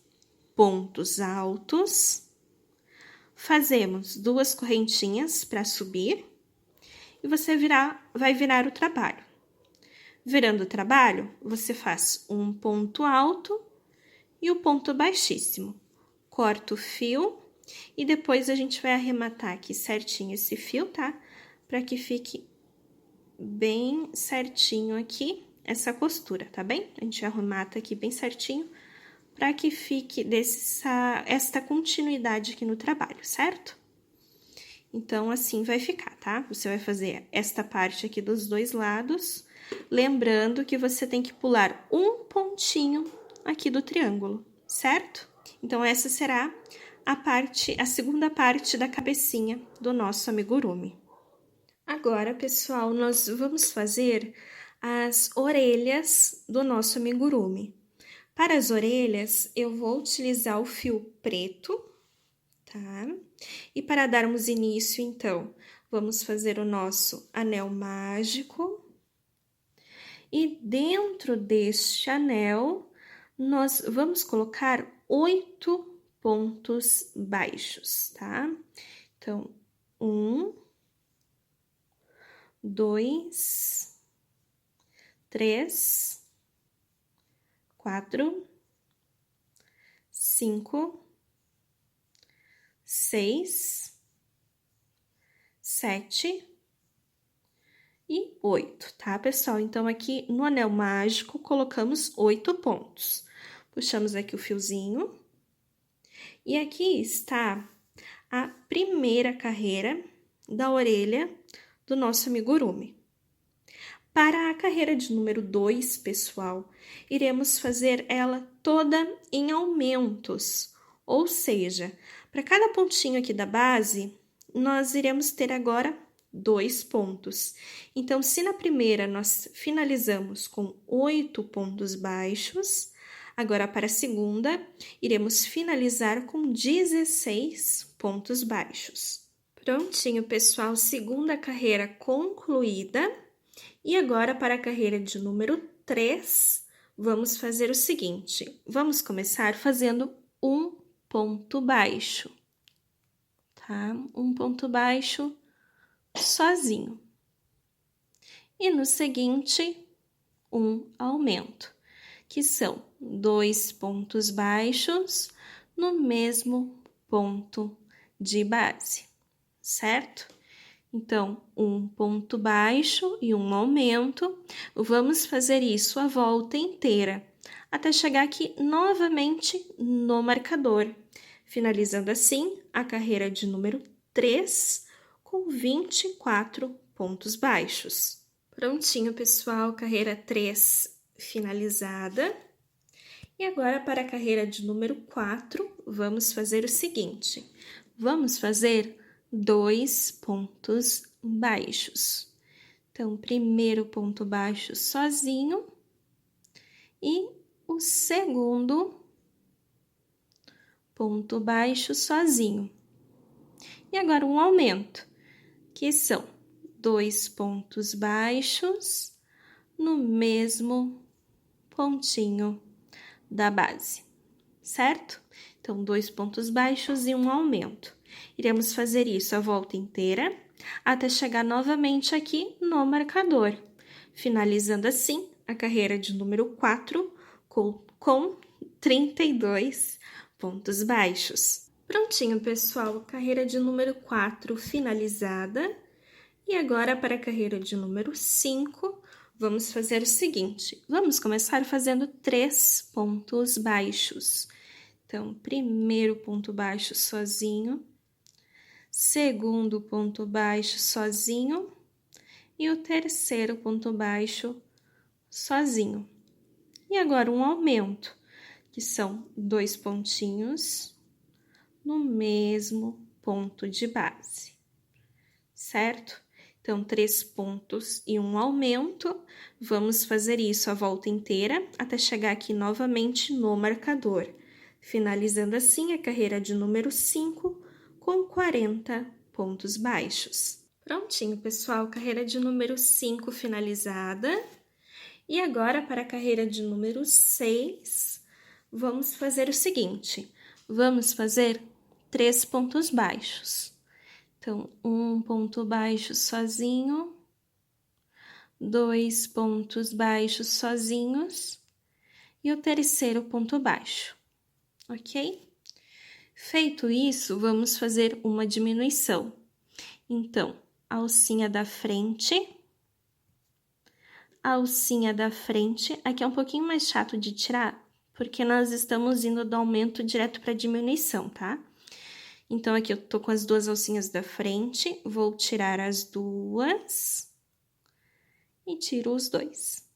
pontos altos, fazemos 2 correntinhas para subir e você vai virar o trabalho. Virando o trabalho, você faz um ponto alto e o ponto baixíssimo. Corta o fio e depois a gente vai arrematar aqui certinho esse fio, tá? Para que fique bem certinho aqui essa costura, tá bem? A gente arremata aqui bem certinho para que fique esta continuidade aqui no trabalho, certo? Então, assim vai ficar, tá? Você vai fazer esta parte aqui dos dois lados. Lembrando que você tem que pular um pontinho aqui do triângulo, certo? Então, essa será a segunda parte da cabecinha do nosso amigurumi. Agora, pessoal, nós vamos fazer as orelhas do nosso amigurumi. Para as orelhas, eu vou utilizar o fio preto, tá? E para darmos início, então, vamos fazer o nosso anel mágico. E dentro deste anel, nós vamos colocar 8 pontos baixos, tá? Então, 1, 2, 3, 4, 5, 6, 7 e 8, tá, pessoal? Então, aqui no anel mágico, colocamos 8 pontos. Puxamos aqui o fiozinho. E aqui está a primeira carreira da orelha do nosso amigurumi. Para a carreira de número 2, pessoal, iremos fazer ela toda em aumentos, ou seja, para cada pontinho aqui da base, nós iremos ter agora 2 pontos. Então, se na primeira nós finalizamos com 8 pontos baixos, agora para a segunda, iremos finalizar com 16 pontos baixos. Prontinho, pessoal, segunda carreira concluída. E agora, para a carreira de número 3, vamos fazer o seguinte. Vamos começar fazendo um ponto baixo, tá? Um ponto baixo sozinho. E no seguinte, um aumento, que são 2 pontos baixos no mesmo ponto de base, certo? Então, um ponto baixo e um aumento, vamos fazer isso a volta inteira, até chegar aqui novamente no marcador, finalizando assim a carreira de número 3 com 24 pontos baixos. Prontinho, pessoal, carreira 3 finalizada. E agora, para a carreira de número 4, vamos fazer o seguinte, vamos fazer 2 pontos baixos. Então, primeiro ponto baixo sozinho e o segundo ponto baixo sozinho. E agora um aumento, que são 2 pontos baixos no mesmo pontinho da base, certo? Então, 2 pontos baixos e um aumento. Iremos fazer isso a volta inteira, até chegar novamente aqui no marcador, finalizando assim a carreira de número 4 com 32 pontos baixos. Prontinho, pessoal, carreira de número 4 finalizada. E agora, para a carreira de número 5, vamos fazer o seguinte, vamos começar fazendo 3 pontos baixos. Então, primeiro ponto baixo sozinho, segundo ponto baixo sozinho e o terceiro ponto baixo sozinho. E agora um aumento, que são 2 pontinhos no mesmo ponto de base, certo? Então, 3 pontos e um aumento, vamos fazer isso a volta inteira até chegar aqui novamente no marcador, finalizando assim a carreira de número 5 com 40 pontos baixos. Prontinho, pessoal, carreira de número 5 finalizada. E agora, para a carreira de número 6, vamos fazer o seguinte, vamos fazer 3 pontos baixos. Então, um ponto baixo sozinho, 2 pontos baixos sozinhos e o terceiro ponto baixo, ok? Feito isso, vamos fazer uma diminuição. Então, a alcinha da frente, aqui é um pouquinho mais chato de tirar, porque nós estamos indo do aumento direto para diminuição, tá? Então, aqui eu tô com as 2 alcinhas da frente, vou tirar as 2 e tiro os 2,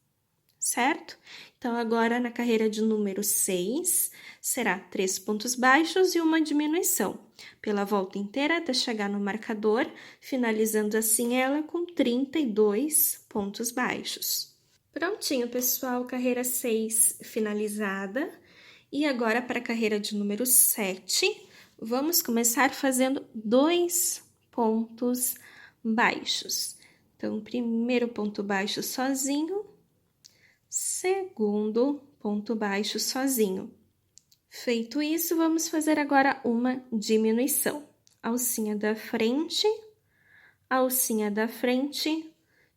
certo? Então, agora na carreira de número 6, será 3 pontos baixos e uma diminuição, pela volta inteira até chegar no marcador, finalizando assim ela com 32 pontos baixos. Prontinho, pessoal, carreira 6 finalizada. E agora, para a carreira de número 7, vamos começar fazendo 2 pontos baixos. Então, primeiro ponto baixo sozinho, segundo ponto baixo sozinho. Feito isso, vamos fazer agora uma diminuição. Alcinha da frente,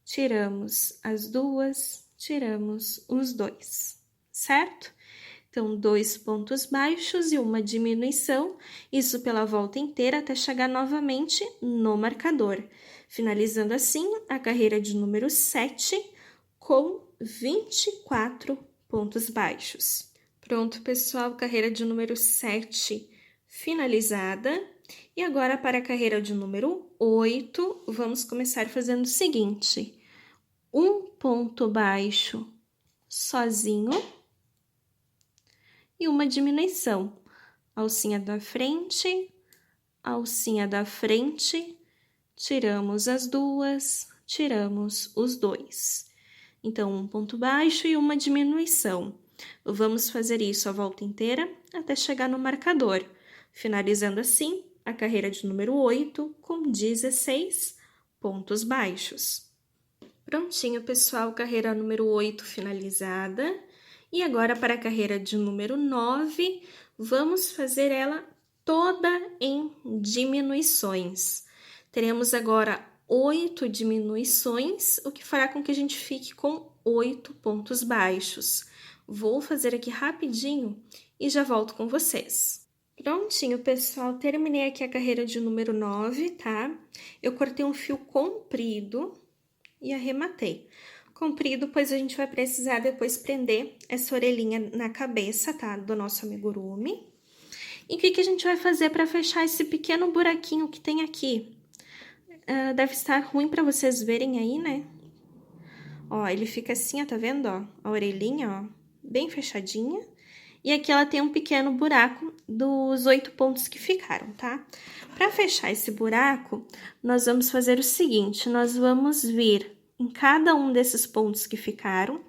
tiramos as 2, tiramos os 2, certo? Então, 2 pontos baixos e uma diminuição, isso pela volta inteira até chegar novamente no marcador, finalizando assim a carreira de número 7 com 24 pontos baixos. Pronto, pessoal, carreira de número 7 finalizada. E agora, para a carreira de número 8, vamos começar fazendo o seguinte: um ponto baixo sozinho e uma diminuição. Alcinha da frente, tiramos as duas, tiramos os 2. Então, um ponto baixo e uma diminuição. Vamos fazer isso a volta inteira até chegar no marcador, finalizando assim a carreira de número 8 com 16 pontos baixos. Prontinho, pessoal, carreira número 8 finalizada. E agora, para a carreira de número 9, vamos fazer ela toda em diminuições. Teremos agora 8 diminuições, o que fará com que a gente fique com 8 pontos baixos. Vou fazer aqui rapidinho e já volto com vocês. Prontinho, pessoal, terminei aqui a carreira de número 9, tá? Eu cortei um fio comprido e arrematei. Comprido, pois a gente vai precisar depois prender essa orelhinha na cabeça, tá? Do nosso amigurumi. E o que a gente vai fazer para fechar esse pequeno buraquinho que tem aqui? Deve estar ruim para vocês verem aí, né? Ó, ele fica assim, ó, tá vendo, ó? A orelhinha, ó, bem fechadinha. E aqui ela tem um pequeno buraco dos 8 pontos que ficaram, tá? Para fechar esse buraco, nós vamos fazer o seguinte, nós vamos vir em cada um desses pontos que ficaram,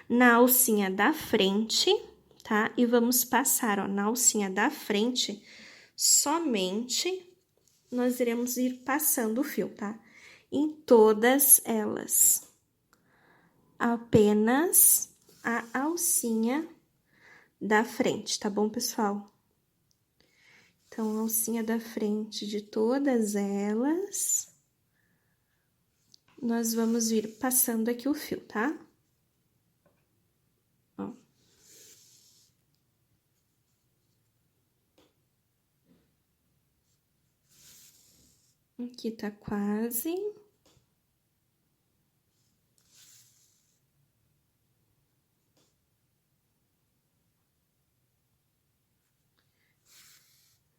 na alcinha da frente, tá? E vamos passar, ó, na alcinha da frente, somente nós iremos ir passando o fio, tá? Em todas elas. Apenas a alcinha da frente, tá bom, pessoal? Então, a alcinha da frente de todas elas, nós vamos vir passando aqui o fio, tá? Ó. Aqui tá quase.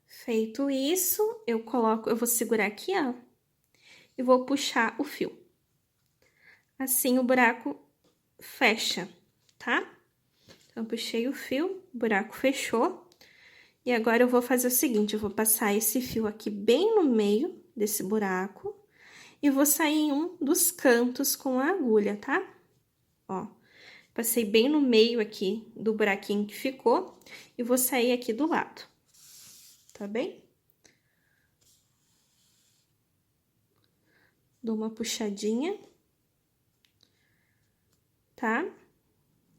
Feito isso, eu vou segurar aqui, ó, e vou puxar o fio. Assim, o buraco fecha, tá? Então, puxei o fio, o buraco fechou. E agora, eu vou fazer o seguinte, eu vou passar esse fio aqui bem no meio desse buraco e vou sair em um dos cantos com a agulha, tá? Ó, passei bem no meio aqui do buraquinho que ficou e vou sair aqui do lado, tá bem? Dou uma puxadinha, tá?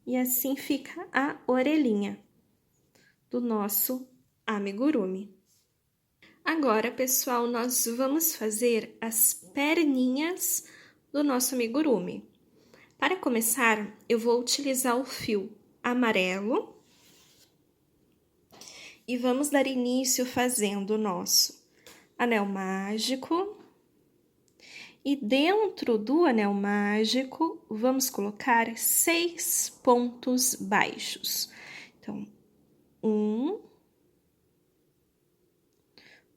E assim fica a orelhinha do nosso amigurumi. Agora, pessoal, nós vamos fazer as perninhas do nosso amigurumi. Para começar, eu vou utilizar o fio amarelo e vamos dar início fazendo o nosso anel mágico. E dentro do anel mágico, vamos colocar 6 pontos baixos. Então, 1,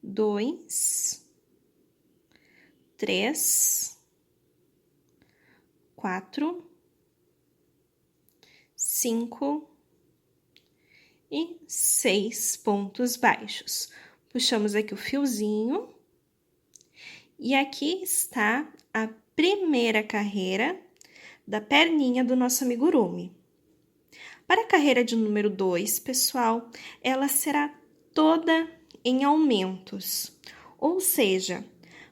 2, 3, 4, 5 e 6 pontos baixos. Puxamos aqui o fiozinho. E aqui está a primeira carreira da perninha do nosso amigurumi. Para a carreira de número 2, pessoal, ela será toda em aumentos. Ou seja,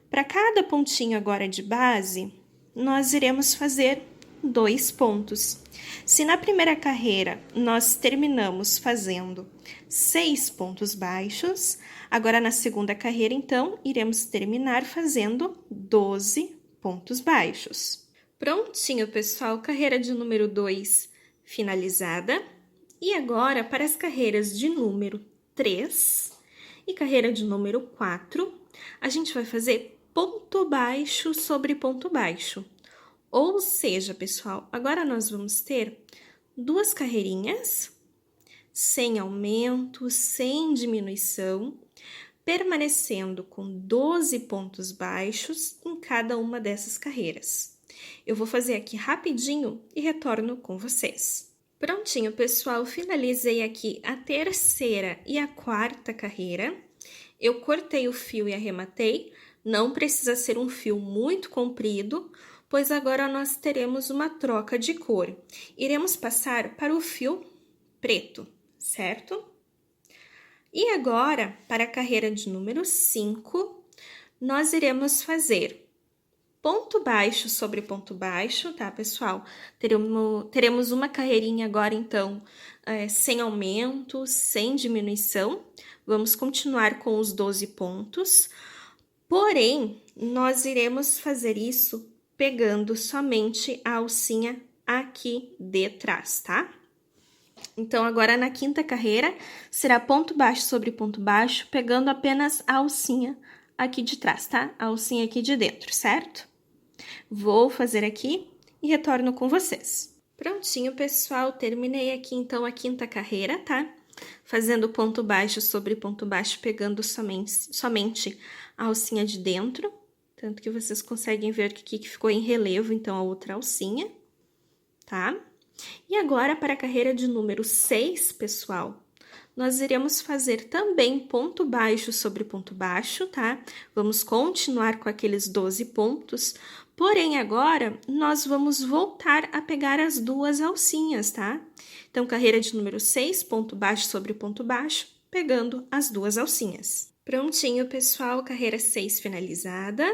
para cada pontinho agora de base, nós iremos fazer 2 pontos. Se na primeira carreira nós terminamos fazendo 6 pontos baixos, agora na segunda carreira, então, iremos terminar fazendo 12 pontos baixos. Prontinho, pessoal, carreira de número 2 finalizada. E agora, para as carreiras de número 3 e carreira de número 4, a gente vai fazer ponto baixo sobre ponto baixo. Ou seja, pessoal, agora nós vamos ter duas carreirinhas, sem aumento, sem diminuição, permanecendo com 12 pontos baixos em cada uma dessas carreiras. Eu vou fazer aqui rapidinho e retorno com vocês. Prontinho, pessoal, finalizei aqui a terceira e a quarta carreira. Eu cortei o fio e arrematei, não precisa ser um fio muito comprido, pois agora nós teremos uma troca de cor. Iremos passar para o fio preto, certo? E agora, para a carreira de número 5, nós iremos fazer ponto baixo sobre ponto baixo, tá, pessoal? Teremos uma carreirinha agora, então, sem aumento, sem diminuição. Vamos continuar com os 12 pontos, porém, nós iremos fazer isso pegando somente a alcinha aqui de trás, tá? Então, agora na quinta carreira, será ponto baixo sobre ponto baixo, pegando apenas a alcinha aqui de trás, tá? A alcinha aqui de dentro, certo? Vou fazer aqui e retorno com vocês. Prontinho, pessoal, terminei aqui então a quinta carreira, tá? Fazendo ponto baixo sobre ponto baixo, pegando somente a alcinha de dentro, tanto que vocês conseguem ver que aqui ficou em relevo, então, a outra alcinha, tá? E agora, para a carreira de número 6, pessoal, nós iremos fazer também ponto baixo sobre ponto baixo, tá? Vamos continuar com aqueles 12 pontos, porém agora nós vamos voltar a pegar as duas alcinhas, tá? Então, carreira de número 6, ponto baixo sobre ponto baixo, pegando as duas alcinhas. Prontinho, pessoal, carreira 6 finalizada.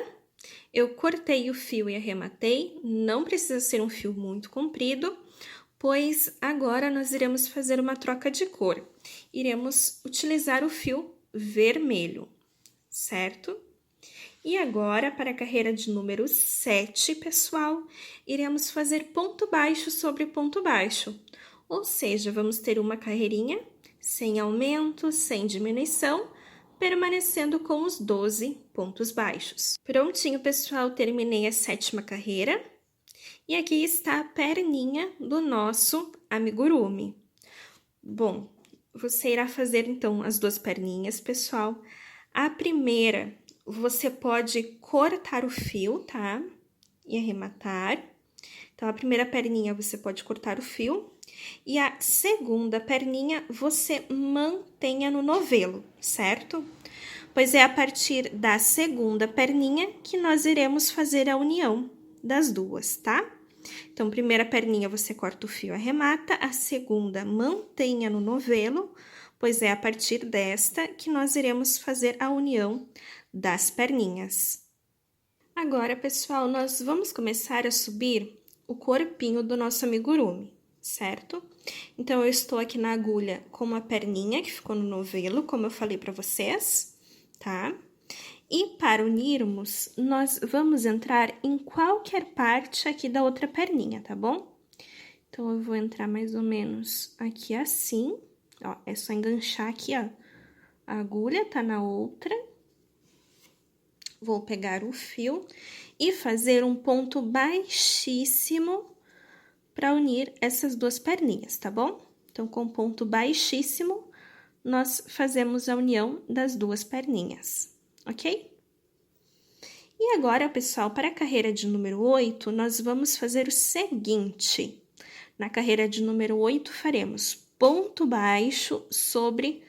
Eu cortei o fio e arrematei, não precisa ser um fio muito comprido, pois agora nós iremos fazer uma troca de cor. Iremos utilizar o fio vermelho, certo? E agora, para a carreira de número 7, pessoal, iremos fazer ponto baixo sobre ponto baixo. Ou seja, vamos ter uma carreirinha sem aumento, sem diminuição, permanecendo com os 12 pontos baixos. Prontinho, pessoal, terminei a 7ª carreira. E aqui está a perninha do nosso amigurumi. Bom, você irá fazer, então, as duas perninhas, pessoal. A primeira, você pode cortar o fio, tá? E arrematar. Então, a primeira perninha, você pode cortar o fio. E a segunda perninha, você mantenha no novelo, certo? Pois é a partir da segunda perninha que nós iremos fazer a união das duas, tá? Então, primeira perninha você corta o fio, arremata, a segunda mantenha no novelo, pois é a partir desta que nós iremos fazer a união das perninhas. Agora, pessoal, nós vamos começar a subir o corpinho do nosso amigurumi, certo? Então, eu estou aqui na agulha com uma perninha que ficou no novelo, como eu falei para vocês, tá? E para unirmos, nós vamos entrar em qualquer parte aqui da outra perninha, tá bom? Então, eu vou entrar mais ou menos aqui assim, ó, é só enganchar aqui, ó, a agulha tá na outra. Vou pegar o fio e fazer um ponto baixíssimo para unir essas duas perninhas, tá bom? Então, com ponto baixíssimo, nós fazemos a união das duas perninhas, ok? E agora, pessoal, para a carreira de número 8, nós vamos fazer o seguinte. Na carreira de número 8, faremos ponto baixo sobre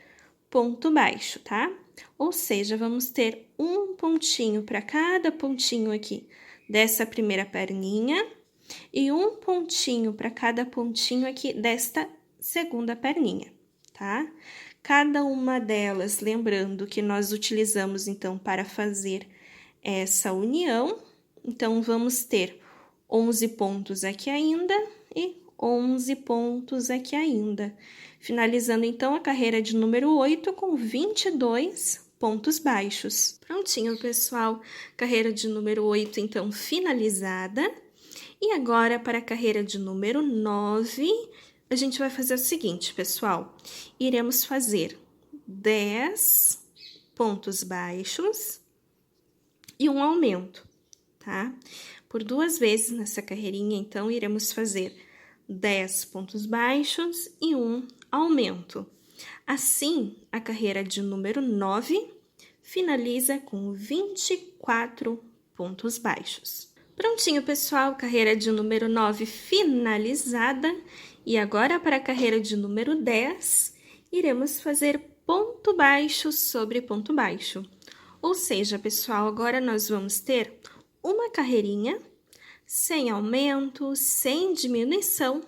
ponto baixo, tá? Ou seja, vamos ter um pontinho para cada pontinho aqui dessa primeira perninha e um pontinho para cada pontinho aqui desta segunda perninha, tá? Cada uma delas, lembrando que nós utilizamos, então, para fazer essa união. Então, vamos ter 11 pontos aqui ainda e 11 pontos aqui ainda. Finalizando, então, a carreira de número 8 com 22 pontos baixos. Prontinho, pessoal. Carreira de número 8, então, finalizada. E agora, para a carreira de número 9, a gente vai fazer o seguinte, pessoal. Iremos fazer 10 pontos baixos e um aumento, tá? Por 2 vezes nessa carreirinha, então, iremos fazer 10 pontos baixos e um aumento. Assim, a carreira de número 9 finaliza com 24 pontos baixos. Prontinho, pessoal, carreira de número 9 finalizada. E agora, para a carreira de número 10, iremos fazer ponto baixo sobre ponto baixo. Ou seja, pessoal, agora nós vamos ter uma carreirinha sem aumento, sem diminuição,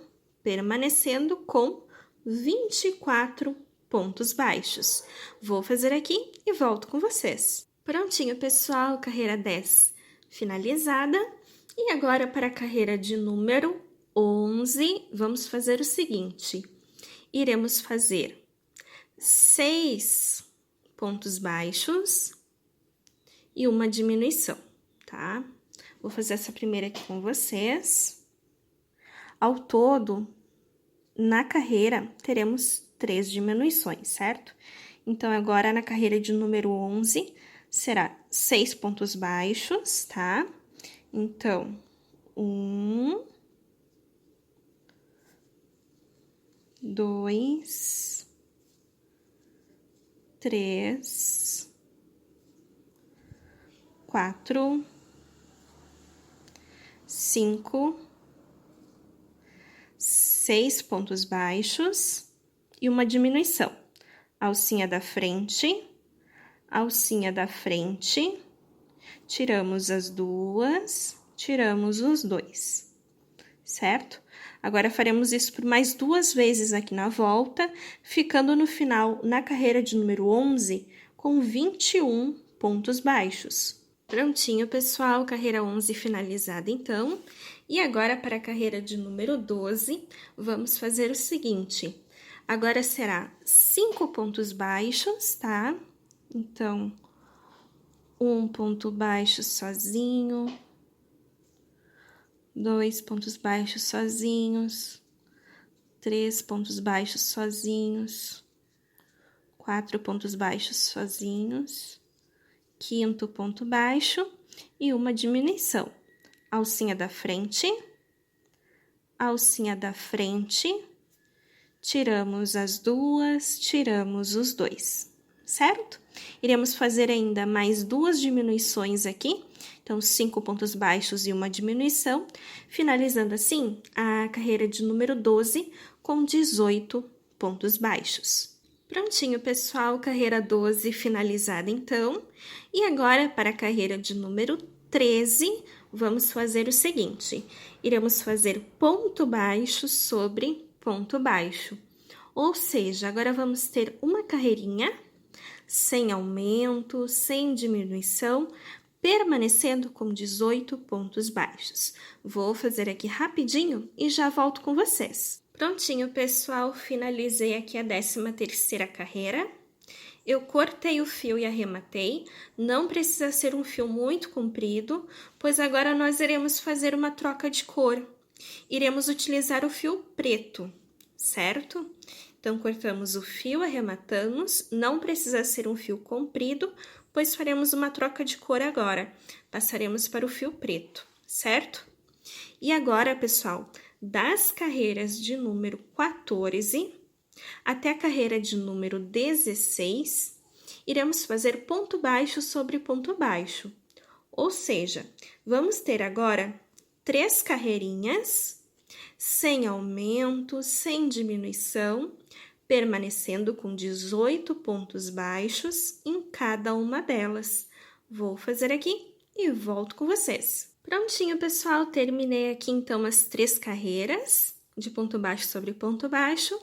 permanecendo com 24 pontos baixos. Vou fazer aqui e volto com vocês. Prontinho, pessoal, carreira 10 finalizada. E agora, para a carreira de número 11, vamos fazer o seguinte. Iremos fazer 6 pontos baixos e uma diminuição, tá? Vou fazer essa primeira aqui com vocês. Ao todo, na carreira, teremos 3 diminuições, certo? Então, agora, na carreira de número 11, será 6 pontos baixos, tá? Então, 1, 2, 3, 4, 5, 6 pontos baixos e uma diminuição. Alcinha da frente, tiramos as duas, tiramos os dois, certo? Agora, faremos isso por mais 2 vezes aqui na volta, ficando no final, na carreira de número 11, com 21 pontos baixos. Prontinho, pessoal, carreira 11 finalizada, então. E agora, para a carreira de número 12, vamos fazer o seguinte. Agora, será 5 pontos baixos, tá? Então, 1 ponto baixo sozinho, 2 pontos baixos sozinhos, 3 pontos baixos sozinhos, 4 pontos baixos sozinhos, 5º ponto baixo e uma diminuição. Alcinha da frente, tiramos as duas, tiramos os dois, certo? Iremos fazer ainda mais 2 diminuições aqui, então 5 pontos baixos e uma diminuição, finalizando assim a carreira de número 12 com 18 pontos baixos. Prontinho, pessoal, carreira 12 finalizada então. E agora, para a carreira de número 13, vamos fazer o seguinte. Iremos fazer ponto baixo sobre ponto baixo. Ou seja, agora vamos ter uma carreirinha sem aumento, sem diminuição, permanecendo com 18 pontos baixos. Vou fazer aqui rapidinho e já volto com vocês. Prontinho, pessoal, finalizei aqui a 13ª carreira. Eu cortei o fio e arrematei, não precisa ser um fio muito comprido, pois agora nós iremos fazer uma troca de cor. Iremos utilizar o fio preto, certo? Então, cortamos o fio, arrematamos, não precisa ser um fio comprido, pois faremos uma troca de cor agora. Passaremos para o fio preto, certo? E agora, pessoal, das carreiras de número 14 até a carreira de número 16, iremos fazer ponto baixo sobre ponto baixo. Ou seja, vamos ter agora 3 carreirinhas, sem aumento, sem diminuição, permanecendo com 18 pontos baixos em cada uma delas. Vou fazer aqui e volto com vocês. Prontinho, pessoal, terminei aqui então as 3 carreiras de ponto baixo sobre ponto baixo.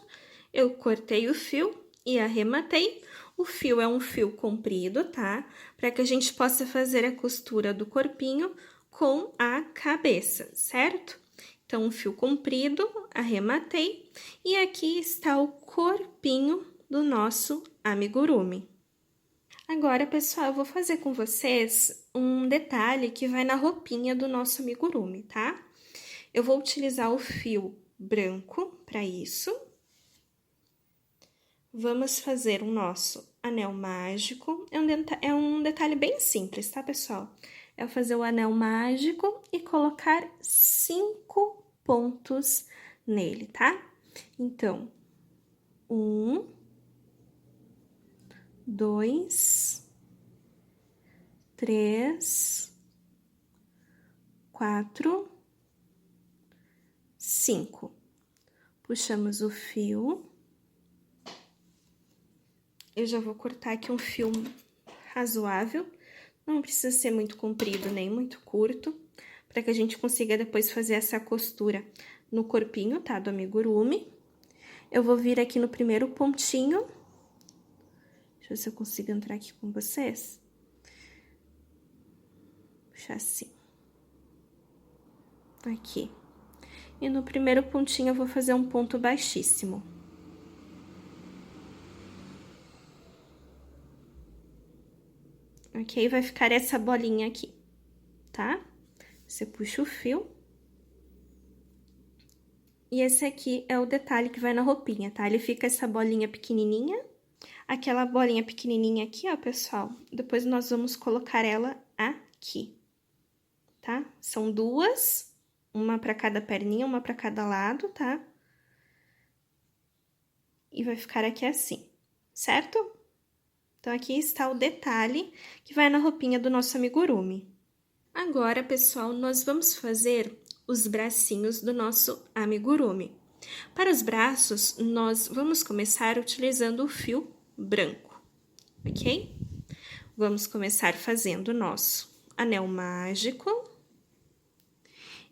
Eu cortei o fio e arrematei. O fio é um fio comprido, tá? Para que a gente possa fazer a costura do corpinho com a cabeça, certo? Então, um fio comprido, arrematei. E aqui está o corpinho do nosso amigurumi. Agora, pessoal, eu vou fazer com vocês um detalhe que vai na roupinha do nosso amigurumi, tá? Eu vou utilizar o fio branco para isso. Vamos fazer o nosso anel mágico. É um detalhe bem simples, tá, pessoal? É fazer o anel mágico e colocar 5 pontos nele, tá? Então, 1, 2, 3, 4, 5. Puxamos o fio. Eu já vou cortar aqui um fio razoável. Não precisa ser muito comprido nem muito curto, para que a gente consiga depois fazer essa costura no corpinho, tá, do amigurumi. Eu vou vir aqui no primeiro pontinho. Deixa eu ver se eu consigo entrar aqui com vocês. Puxar assim. Aqui. E no primeiro pontinho eu vou fazer um ponto baixíssimo. Ok? Vai ficar essa bolinha aqui, tá? Você puxa o fio. E esse aqui é o detalhe que vai na roupinha, tá? Ele fica essa bolinha pequenininha. Aquela bolinha pequenininha aqui, ó, pessoal. Depois nós vamos colocar ela aqui, tá? São duas, uma pra cada perninha, uma pra cada lado, tá? E vai ficar aqui assim, certo? Então, aqui está o detalhe que vai na roupinha do nosso amigurumi. Agora, pessoal, nós vamos fazer os bracinhos do nosso amigurumi. Para os braços, nós vamos começar utilizando o fio branco, ok? Vamos começar fazendo o nosso anel mágico.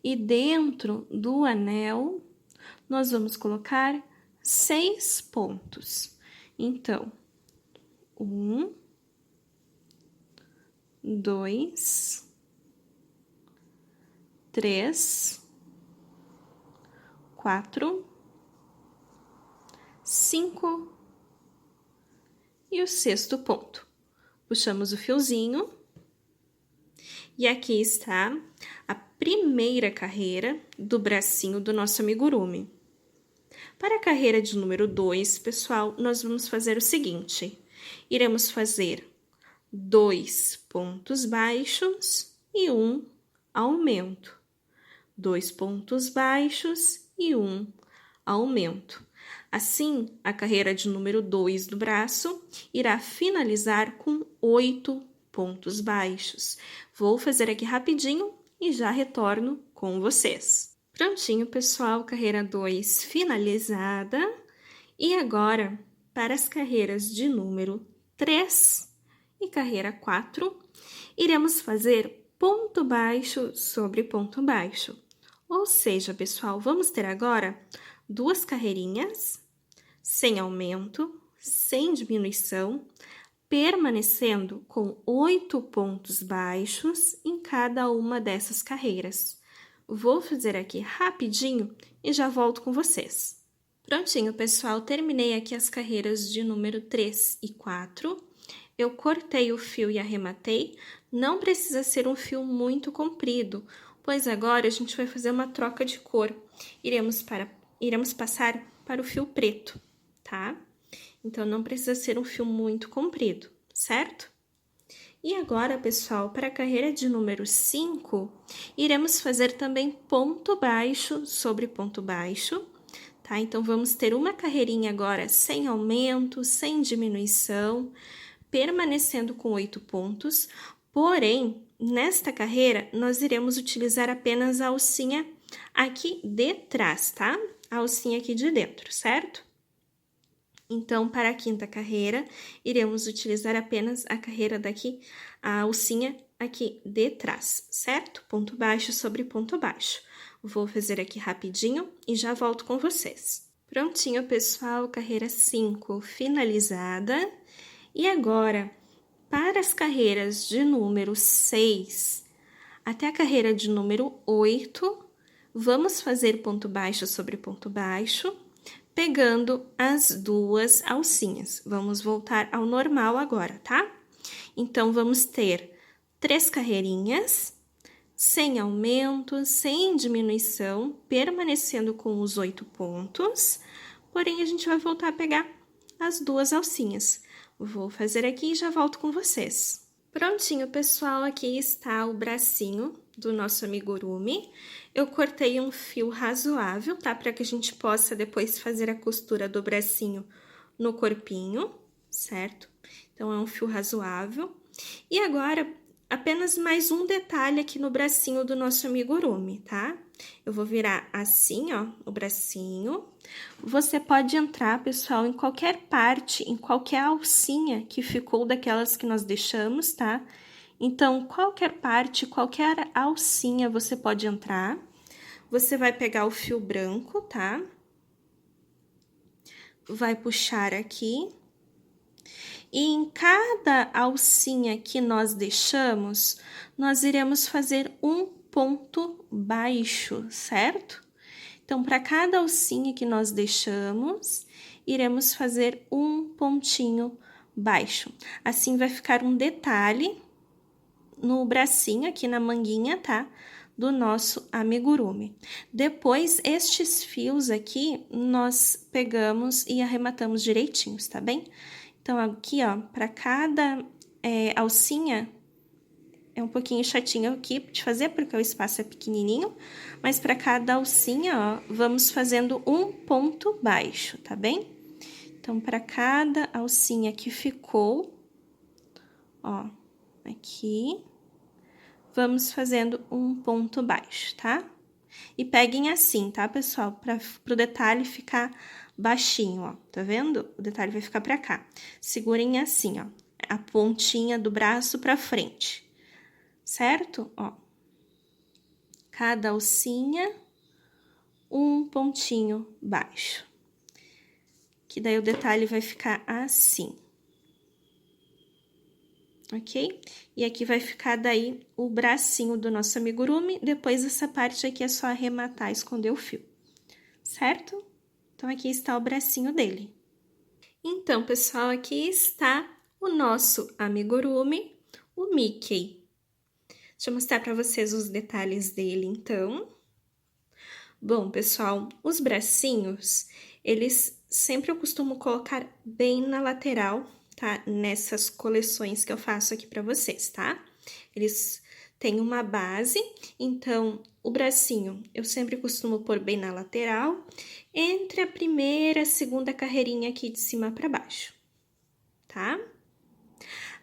E dentro do anel, nós vamos colocar 6 pontos. Então, 1, 2, 3, 4, 5 e o 6º ponto. Puxamos o fiozinho e aqui está a primeira carreira do bracinho do nosso amigurumi. Para a carreira de número 2, pessoal, nós vamos fazer o seguinte: iremos fazer 2 pontos baixos e 1 aumento. 2 pontos baixos e 1 aumento. Assim, a carreira de número 2 do braço irá finalizar com 8 pontos baixos. Vou fazer aqui rapidinho e já retorno com vocês. Prontinho, pessoal, carreira 2 finalizada. E agora, para as carreiras de número 3 e carreira 4, iremos fazer ponto baixo sobre ponto baixo. Ou seja, pessoal, vamos ter agora 2 carreirinhas, sem aumento, sem diminuição, permanecendo com 8 pontos baixos em cada uma dessas carreiras. Vou fazer aqui rapidinho e já volto com vocês. Prontinho, pessoal, terminei aqui as carreiras de número 3 e 4. Eu cortei o fio e arrematei. Não precisa ser um fio muito comprido, pois agora a gente vai fazer uma troca de cor. Iremos passar para o fio preto, tá? Então, não precisa ser um fio muito comprido, certo? E agora, pessoal, para a carreira de número 5, iremos fazer também ponto baixo sobre ponto baixo, tá? Então, vamos ter uma carreirinha agora sem aumento, sem diminuição, permanecendo com 8 pontos, porém, nesta carreira, nós iremos utilizar apenas a alcinha aqui de trás, tá? A alcinha aqui de dentro, certo? Então, para a 5ª carreira, iremos utilizar apenas a carreira daqui, a alcinha aqui de trás, certo? Ponto baixo sobre ponto baixo. Vou fazer aqui rapidinho e já volto com vocês. Prontinho, pessoal, carreira 5 finalizada. E agora, para as carreiras de número 6 até a carreira de número 8, vamos fazer ponto baixo sobre ponto baixo, pegando as 2 alcinhas. Vamos voltar ao normal agora, tá? Então, vamos ter 3 carreirinhas, sem aumento, sem diminuição, permanecendo com os 8 pontos, porém, a gente vai voltar a pegar as 2 alcinhas. Vou fazer aqui e já volto com vocês. Prontinho, pessoal, aqui está o bracinho do nosso amigurumi. Eu cortei um fio razoável, tá? Para que a gente possa depois fazer a costura do bracinho no corpinho, certo? Então, é um fio razoável. E agora, apenas mais um detalhe aqui no bracinho do nosso amigurumi, tá? Eu vou virar assim, ó, o bracinho. Você pode entrar, pessoal, em qualquer parte, em qualquer alcinha que ficou daquelas que nós deixamos, tá? Então, qualquer parte, qualquer alcinha você pode entrar. Você vai pegar o fio branco, tá? Vai puxar aqui. E em cada alcinha que nós deixamos, nós iremos fazer um ponto baixo, certo? Então, para cada alcinha que nós deixamos, iremos fazer um pontinho baixo. Assim, vai ficar um detalhe no bracinho, aqui na manguinha, tá? Do nosso amigurumi. Depois, estes fios aqui, nós pegamos e arrematamos direitinhos, tá bem? Então, aqui, ó, para cada alcinha, é um pouquinho chatinho aqui de fazer, porque o espaço é pequenininho, mas para cada alcinha, ó, vamos fazendo um ponto baixo, tá bem? Então, para cada alcinha que ficou, ó, aqui, vamos fazendo um ponto baixo, tá? E peguem assim, tá, pessoal? Para o detalhe ficar baixinho, ó, tá vendo? O detalhe vai ficar para cá. Segurem assim, ó, a pontinha do braço para frente. Certo? Ó, cada alcinha, um pontinho baixo. Que daí o detalhe vai ficar assim. Ok? E aqui vai ficar daí o bracinho do nosso amigurumi. Depois, essa parte aqui é só arrematar e esconder o fio. Certo? Então, aqui está o bracinho dele. Então, pessoal, aqui está o nosso amigurumi, o Mickey. Deixa eu mostrar para vocês os detalhes dele, então. Bom, pessoal, os bracinhos, eles sempre eu costumo colocar bem na lateral, tá? Nessas coleções que eu faço aqui para vocês, tá? Eles têm uma base, então, o bracinho eu sempre costumo pôr bem na lateral, entre a primeira e a segunda carreirinha aqui de cima para baixo, tá?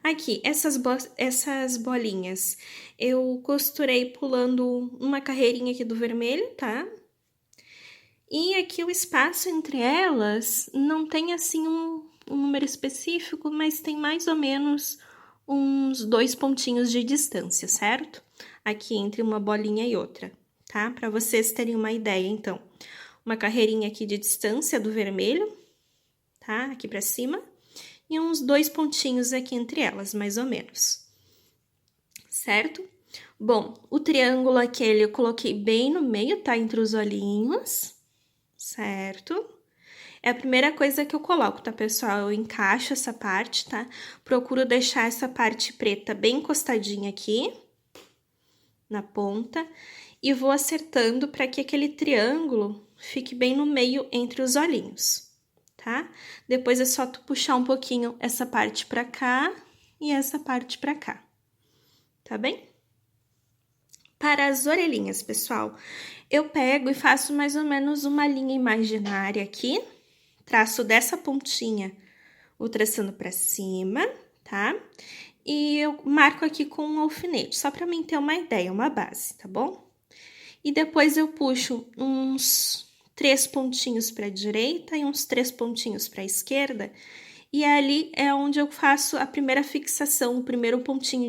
Aqui, essas bolinhas, eu costurei pulando uma carreirinha aqui do vermelho, tá? E aqui o espaço entre elas não tem, assim, um número específico, mas tem mais ou menos uns 2 pontinhos de distância, certo? Aqui entre uma bolinha e outra, tá? Para vocês terem uma ideia, então. Uma carreirinha aqui de distância do vermelho, tá? Aqui para cima. E uns 2 pontinhos aqui entre elas, mais ou menos. Certo? Bom, o triângulo aquele eu coloquei bem no meio, tá? Entre os olhinhos, certo? É a primeira coisa que eu coloco, tá, pessoal? Eu encaixo essa parte, tá? Procuro deixar essa parte preta bem encostadinha aqui, na ponta, e vou acertando para que aquele triângulo fique bem no meio entre os olhinhos. Tá? Depois é só tu puxar um pouquinho essa parte pra cá e essa parte pra cá, tá bem? Para as orelhinhas, pessoal, eu pego e faço mais ou menos uma linha imaginária aqui, traço dessa pontinha, vou traçando pra cima, tá? E eu marco aqui com um alfinete, só pra mim ter uma ideia, uma base, tá bom? E depois eu puxo uns 3 pontinhos para a direita e uns 3 pontinhos para a esquerda, e ali é onde eu faço a primeira fixação, o primeiro pontinho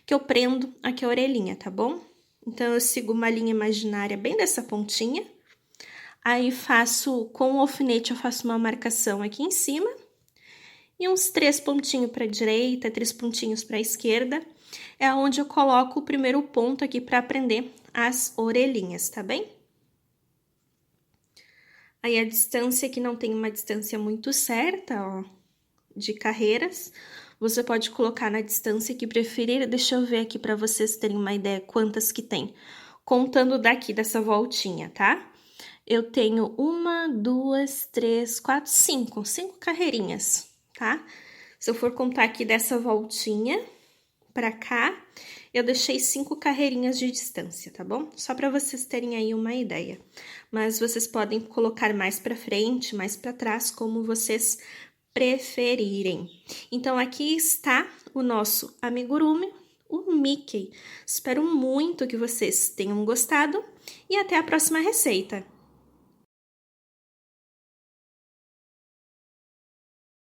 que eu prendo aqui a orelhinha, tá bom? Então, eu sigo uma linha imaginária bem dessa pontinha, aí faço, com o alfinete, eu faço uma marcação aqui em cima, e uns 3 pontinhos para a direita, 3 pontinhos para a esquerda, é onde eu coloco o primeiro ponto aqui para prender as orelhinhas, tá bem? Aí, a distância, que não tem uma distância muito certa, ó, de carreiras, Você pode colocar na distância que preferir. Deixa eu ver aqui para vocês terem uma ideia quantas que tem. Contando daqui dessa voltinha, tá? Eu tenho 1, 2, 3, 4, 5. 5 carreirinhas, tá? Se eu for contar aqui dessa voltinha pra cá, eu deixei 5 carreirinhas de distância, tá bom? Só para vocês terem aí uma ideia. Mas vocês podem colocar mais pra frente, mais pra trás, como vocês preferirem. Então, aqui está o nosso amigurumi, o Mickey. Espero muito que vocês tenham gostado e até a próxima receita!